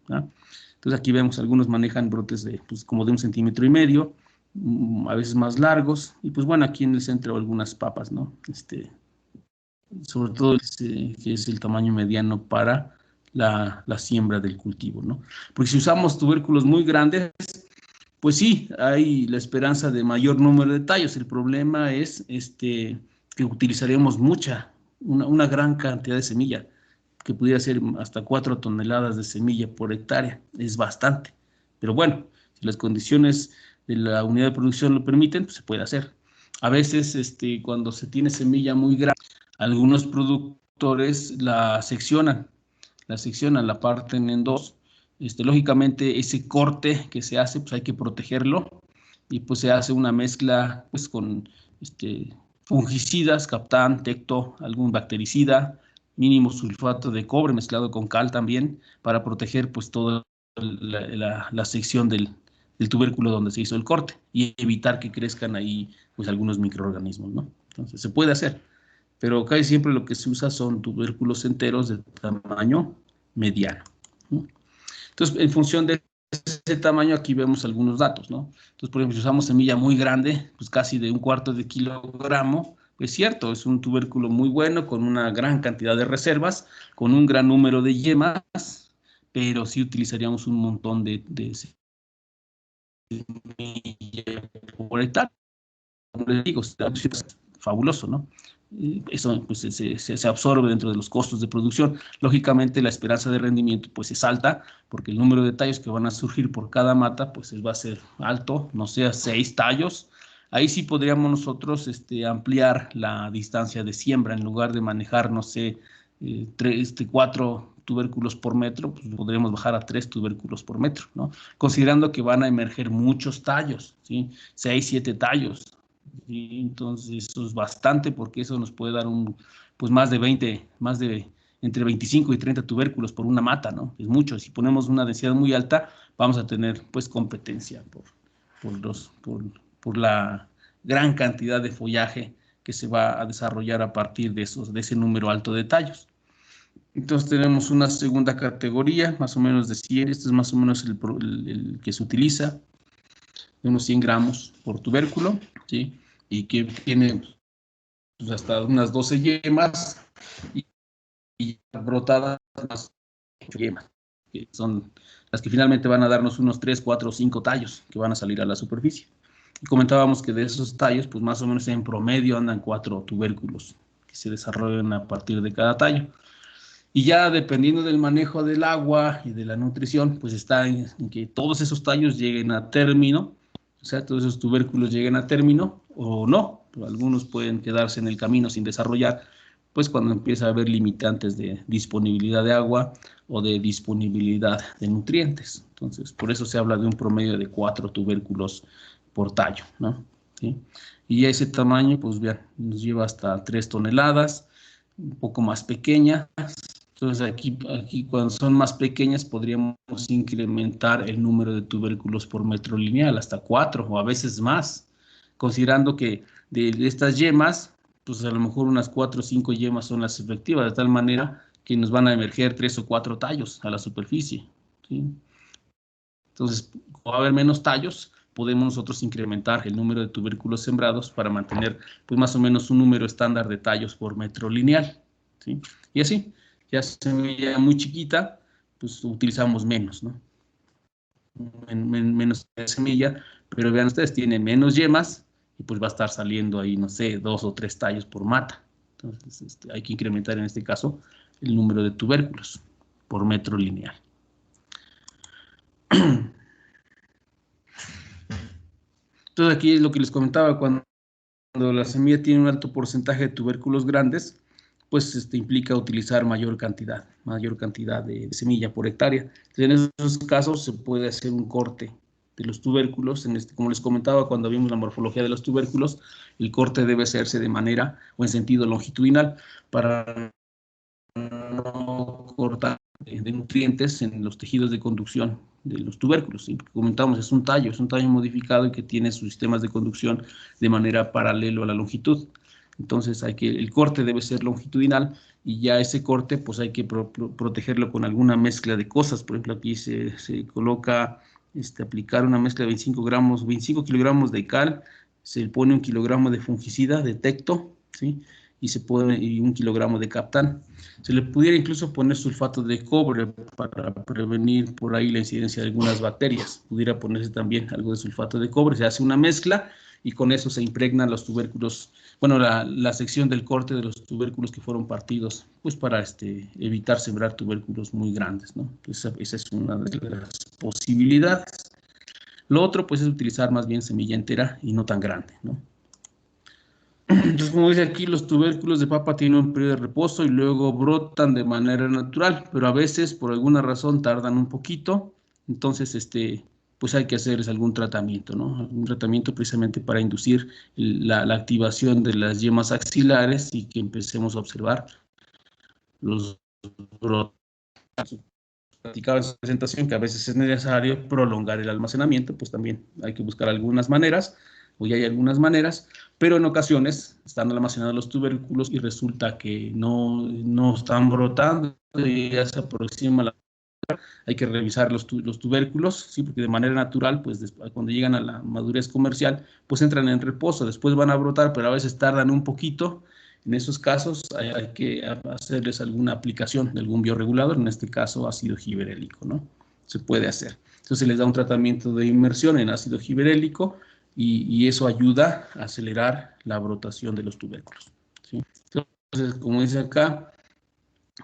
¿no? Entonces aquí vemos algunos manejan brotes de pues, como de 1,5 centímetros, a veces más largos, y pues bueno, aquí en el centro algunas papas, ¿no? Sobre todo que es el tamaño mediano para la siembra del cultivo, ¿no? Porque si usamos tubérculos muy grandes, pues sí, hay la esperanza de mayor número de tallos. El problema es que utilizaríamos una gran cantidad de semilla, que pudiera ser hasta 4 toneladas de semilla por hectárea. Es bastante. Pero bueno, si las condiciones de la unidad de producción lo permiten, pues se puede hacer. A veces, cuando se tiene semilla muy grande, algunos productores la seccionan, la parten en dos. Lógicamente, ese corte que se hace, pues hay que protegerlo, y pues se hace una mezcla pues con fungicidas, Captan, Tecto, algún bactericida, mínimo sulfato de cobre mezclado con cal también, para proteger pues toda la sección del tubérculo donde se hizo el corte y evitar que crezcan ahí pues algunos microorganismos, ¿no? Entonces se puede hacer, pero casi siempre lo que se usa son tubérculos enteros de tamaño mediano, ¿no? Entonces, en función de ese tamaño, aquí vemos algunos datos, ¿no? Entonces, por ejemplo, si usamos semilla muy grande, pues casi de 1/4 de kilogramo, es cierto, es un tubérculo muy bueno, con una gran cantidad de reservas, con un gran número de yemas, pero sí utilizaríamos un montón de semilla por hectárea. Como les digo, es fabuloso, ¿no? Eso pues, se absorbe dentro de los costos de producción. Lógicamente, la esperanza de rendimiento pues es alta, porque el número de tallos que van a surgir por cada mata pues va a ser alto, no sé, 6 tallos. Ahí sí podríamos nosotros ampliar la distancia de siembra. En lugar de manejar, no sé, 4 tubérculos por metro, pues podríamos bajar a 3 tubérculos por metro, ¿no? Considerando que van a emerger muchos tallos, ¿sí? 6, 7 tallos. Y entonces eso es bastante, porque eso nos puede dar pues más de entre 25 y 30 tubérculos por una mata, ¿no? Es mucho. Si ponemos una densidad muy alta, vamos a tener pues competencia por la gran cantidad de follaje que se va a desarrollar a partir de ese número alto de tallos. Entonces tenemos una segunda categoría, más o menos de 100, este es más o menos el que se utiliza, de unos 100 gramos por tubérculo, ¿sí? Y que tiene pues, hasta unas 12 yemas y brotadas más yemas, que son las que finalmente van a darnos unos 3, 4 o 5 tallos que van a salir a la superficie. Y comentábamos que de esos tallos, pues más o menos en promedio andan 4 tubérculos que se desarrollan a partir de cada tallo. Y ya dependiendo del manejo del agua y de la nutrición, pues está en que todos esos tallos lleguen a término, o sea, todos esos tubérculos lleguen a término o no. Algunos pueden quedarse en el camino sin desarrollar, pues cuando empieza a haber limitantes de disponibilidad de agua o de disponibilidad de nutrientes. Entonces, por eso se habla de un promedio de 4 tubérculos por tallo, ¿no? ¿Sí? Y ese tamaño, pues bien, nos lleva hasta 3 toneladas, un poco más pequeñas. Entonces aquí cuando son más pequeñas podríamos incrementar el número de tubérculos por metro lineal hasta 4 o a veces más. considerando que de estas yemas, pues a lo mejor unas 4 o 5 yemas son las efectivas, de tal manera que nos van a emerger 3 o 4 tallos a la superficie, ¿sí? Entonces, como va a haber menos tallos, podemos nosotros incrementar el número de tubérculos sembrados para mantener, pues, más o menos un número estándar de tallos por metro lineal, ¿sí? Y así, ya semilla muy chiquita, pues utilizamos menos, ¿no? Menos semilla, pero vean ustedes, tiene menos yemas y pues va a estar saliendo ahí, no sé, 2 o 3 tallos por mata. Entonces, hay que incrementar en este caso el número de tubérculos por metro lineal. Entonces, aquí es lo que les comentaba, cuando la semilla tiene un alto porcentaje de tubérculos grandes, pues implica utilizar mayor cantidad de semilla por hectárea. Entonces, en esos casos se puede hacer un corte de los tubérculos. Como les comentaba, cuando vimos la morfología de los tubérculos, el corte debe hacerse de manera o en sentido longitudinal para no cortar de nutrientes en los tejidos de conducción de los tubérculos, ¿sí? Porque comentamos, es un tallo modificado y que tiene sus sistemas de conducción de manera paralelo a la longitud. Entonces el corte debe ser longitudinal y ya ese corte pues hay que protegerlo con alguna mezcla de cosas. Por ejemplo, aquí se coloca aplicar una mezcla de 25 kilogramos de cal, se pone 1 kilogramo de fungicida de Tecto, ¿sí? Y 1 kilogramo de Captán. Se le pudiera incluso poner sulfato de cobre para prevenir por ahí la incidencia de algunas bacterias. Pudiera ponerse también algo de sulfato de cobre. Se hace una mezcla y con eso se impregnan los tubérculos, bueno, la sección del corte de los tubérculos que fueron partidos, pues para evitar sembrar tubérculos muy grandes, ¿no? Esa es una de las posibilidades. Lo otro, pues, es utilizar más bien semilla entera y no tan grande, ¿no? Entonces, como dice aquí, los tubérculos de papa tienen un periodo de reposo y luego brotan de manera natural, pero a veces, por alguna razón, tardan un poquito. Entonces, pues hay que hacerles algún tratamiento, ¿no? Algún tratamiento precisamente para inducir la activación de las yemas axilares y que empecemos a observar los brotes. Platicaba en su presentación que a veces es necesario prolongar el almacenamiento, pues también hay que buscar algunas maneras, o ya hay algunas maneras, pero en ocasiones están almacenados los tubérculos y resulta que no están brotando y ya se aproxima la... Hay que revisar los tubérculos, ¿sí? Porque de manera natural, pues cuando llegan a la madurez comercial, pues entran en reposo, después van a brotar, pero a veces tardan un poquito. En esos casos hay que hacerles alguna aplicación de algún bioregulador, en este caso ácido giberélico, ¿no? Se puede hacer. Entonces se les da un tratamiento de inmersión en ácido giberélico y eso ayuda a acelerar la brotación de los tubérculos, ¿sí? Entonces, como dice acá,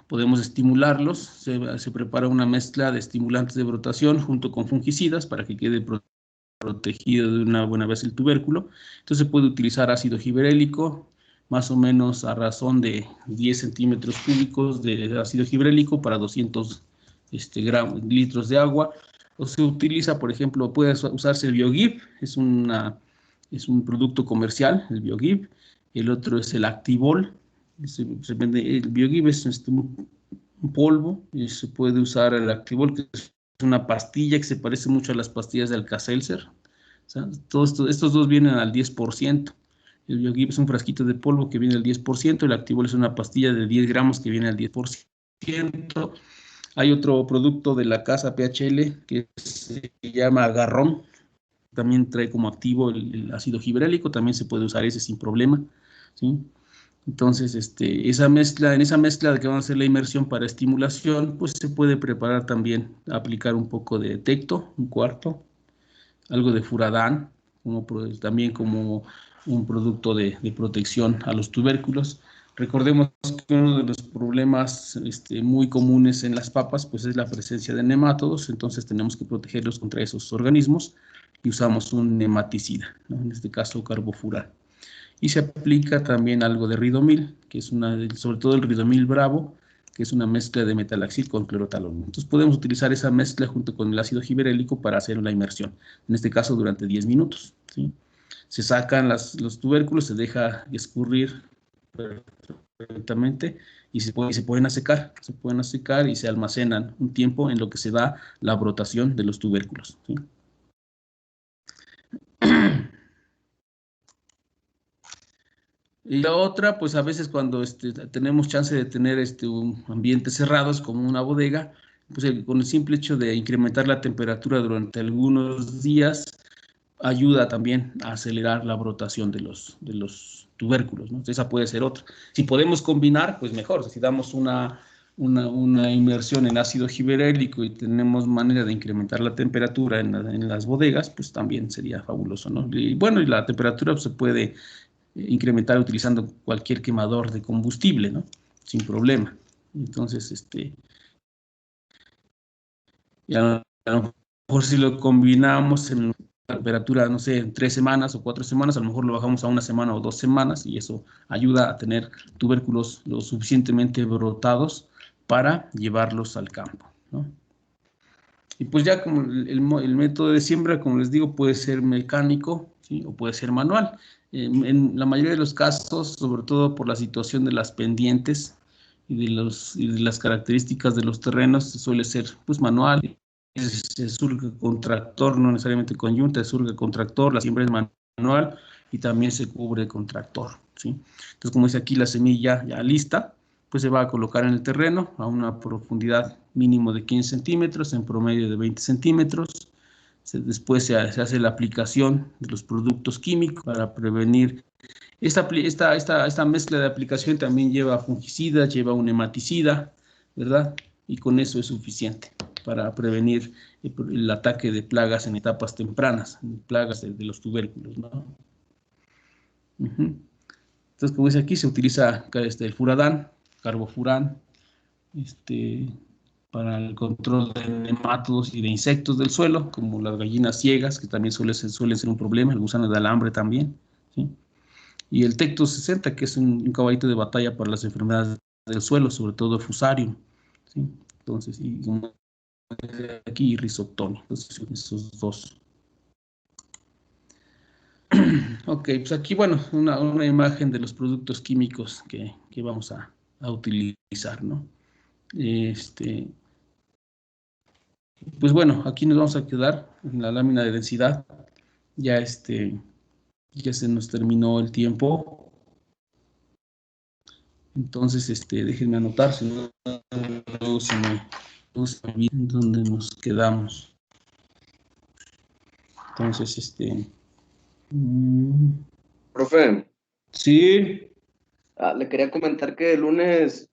podemos estimularlos. Se prepara una mezcla de estimulantes de brotación junto con fungicidas para que quede protegido de una buena vez el tubérculo. Entonces se puede utilizar ácido giberélico, más o menos a razón de 10 centímetros cúbicos de ácido giberélico para 200 litros de agua. O se utiliza, por ejemplo, puede usarse el BioGib, es un producto comercial, el BioGib. El otro es el Activol. El BioGib es un polvo y se puede usar el Activol, que es una pastilla que se parece mucho a las pastillas de Alka-Seltzer. O sea, estos dos vienen al 10%. El BioGib es un frasquito de polvo que viene al 10%, el Activol es una pastilla de 10 gramos que viene al 10%. Hay otro producto de la casa PHL que se llama Agarrón, también trae como activo el ácido giberélico, también se puede usar ese sin problema, ¿sí? Entonces, en esa mezcla de que vamos a hacer la inmersión para estimulación, pues se puede preparar también, aplicar un poco de Tecto, un cuarto, algo de Furadán, también como un producto de protección a los tubérculos. Recordemos que uno de los problemas muy comunes en las papas pues es la presencia de nemátodos, entonces tenemos que protegerlos contra esos organismos y usamos un nematicida, ¿no? En este caso carbofuran. Y se aplica también algo de ridomil, que es sobre todo el ridomil bravo, que es una mezcla de metalaxil con clorotalón. Entonces podemos utilizar esa mezcla junto con el ácido giberélico para hacer la inmersión, en este caso durante 10 minutos, ¿sí? Se sacan los tubérculos, se deja escurrir perfectamente y se pueden secar y se almacenan un tiempo en lo que se da la brotación de los tubérculos, ¿sí? Y la otra, pues a veces cuando tenemos chance de tener un ambientes cerrados como una bodega, pues con el simple hecho de incrementar la temperatura durante algunos días, ayuda también a acelerar la brotación de los tubérculos, ¿no? Esa puede ser otra. Si podemos combinar, pues mejor. Si damos una inmersión en ácido giberélico y tenemos manera de incrementar la temperatura en las bodegas, pues también sería fabuloso, ¿no? Y bueno, y la temperatura pues, se puede incrementar utilizando cualquier quemador de combustible, ¿no? Sin problema. Entonces, y a lo mejor si lo combinamos en temperatura, no sé, en 3 semanas o 4 semanas, a lo mejor lo bajamos a 1 semana o 2 semanas y eso ayuda a tener tubérculos lo suficientemente brotados para llevarlos al campo, ¿no? Y pues ya como el método de siembra, como les digo, puede ser mecánico, ¿sí? O puede ser manual. En la mayoría de los casos, sobre todo por la situación de las pendientes y de las características de los terrenos, suele ser pues manual. Se surge con tractor, no necesariamente con yunta, se surge con tractor, la siembra es manual y también se cubre con tractor, ¿sí? Entonces, como dice aquí, la semilla ya lista, pues se va a colocar en el terreno a una profundidad mínimo de 15 centímetros, en promedio de 20 centímetros. Después se hace la aplicación de los productos químicos para prevenir. Esta mezcla de aplicación también lleva fungicidas, lleva un nematicida, ¿verdad? Y con eso es suficiente para prevenir el ataque de plagas en etapas tempranas, plagas de los tubérculos, ¿no? Entonces, como dice aquí, se utiliza el furadán, carbofurán, para el control de nematodos y de insectos del suelo, como las gallinas ciegas, que también suelen ser un problema, el gusano de alambre también, ¿sí? Y el Tecto 60, que es un caballito de batalla para las enfermedades del suelo, sobre todo el fusarium, ¿sí? Entonces, y como aquí, risotoni, entonces esos dos. Ok, pues aquí, bueno, una imagen de los productos químicos que vamos a utilizar, ¿no? Pues bueno, aquí nos vamos a quedar en la lámina de densidad. Ya ya se nos terminó el tiempo. Entonces, déjenme anotar, si no, luego se me olvida en dónde nos quedamos. Entonces, Profe, sí. le quería comentar que el lunes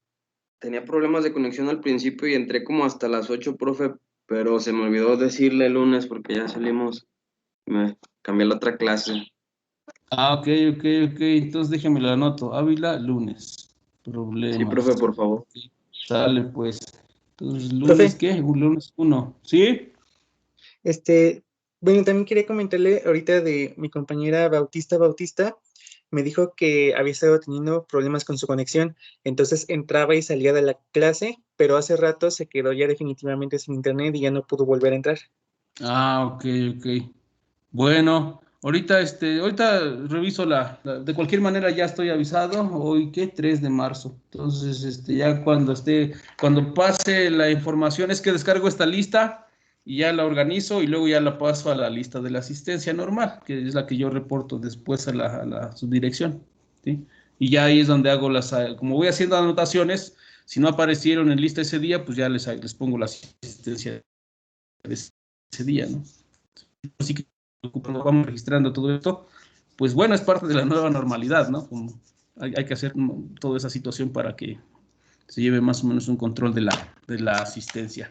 tenía problemas de conexión al principio y entré como hasta las 8, profe, pero se me olvidó decirle el lunes porque ya salimos, me cambié a la otra clase. Ok. Entonces déjenme lo anoto. Ávila, lunes. Sí, Problemas. profe, por favor. Sale, pues. Entonces, ¿lunes Profe, qué? Un lunes 1. ¿Sí? bueno, también quería comentarle ahorita de mi compañera Bautista, me dijo que había estado teniendo problemas con su conexión, entonces entraba y salía de la clase, pero hace rato se quedó ya definitivamente sin internet y ya no pudo volver a entrar. Ok. Bueno, ahorita reviso de cualquier manera ya estoy avisado, hoy ¿qué? 3 de marzo. Entonces, ya cuando pase la información, es que descargo esta lista y ya la organizo y luego ya la paso a la lista de la asistencia normal, que es la que yo reporto después a la subdirección, ¿sí? Y ya ahí es donde hago como voy haciendo anotaciones, si no aparecieron en lista ese día, pues ya les pongo la asistencia de ese día, ¿no? Así que vamos registrando todo esto, pues bueno, es parte de la nueva normalidad, ¿no? Como hay que hacer toda esa situación para que se lleve más o menos un control de la asistencia.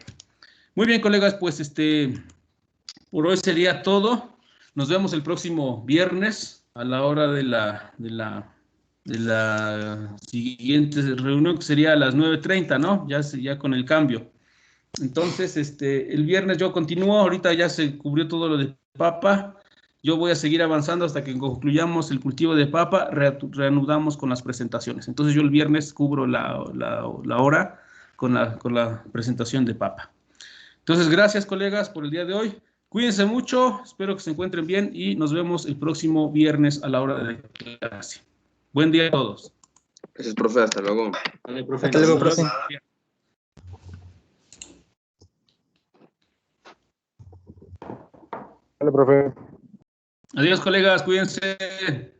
Muy bien, colegas, pues por hoy sería todo. Nos vemos el próximo viernes a la hora de la siguiente reunión, que sería a las 9:30, ¿no? Ya con el cambio. Entonces, el viernes yo continúo, ahorita ya se cubrió todo lo de papa, yo voy a seguir avanzando hasta que concluyamos el cultivo de papa, reanudamos con las presentaciones. Entonces yo el viernes cubro la hora con la presentación de papa. Entonces, gracias colegas por el día de hoy. Cuídense mucho, espero que se encuentren bien y nos vemos el próximo viernes a la hora de clase. Buen día a todos. Gracias, profe, hasta luego. Vale, profe. Hasta luego, profe. Hola, profe. Adiós, colegas, cuídense.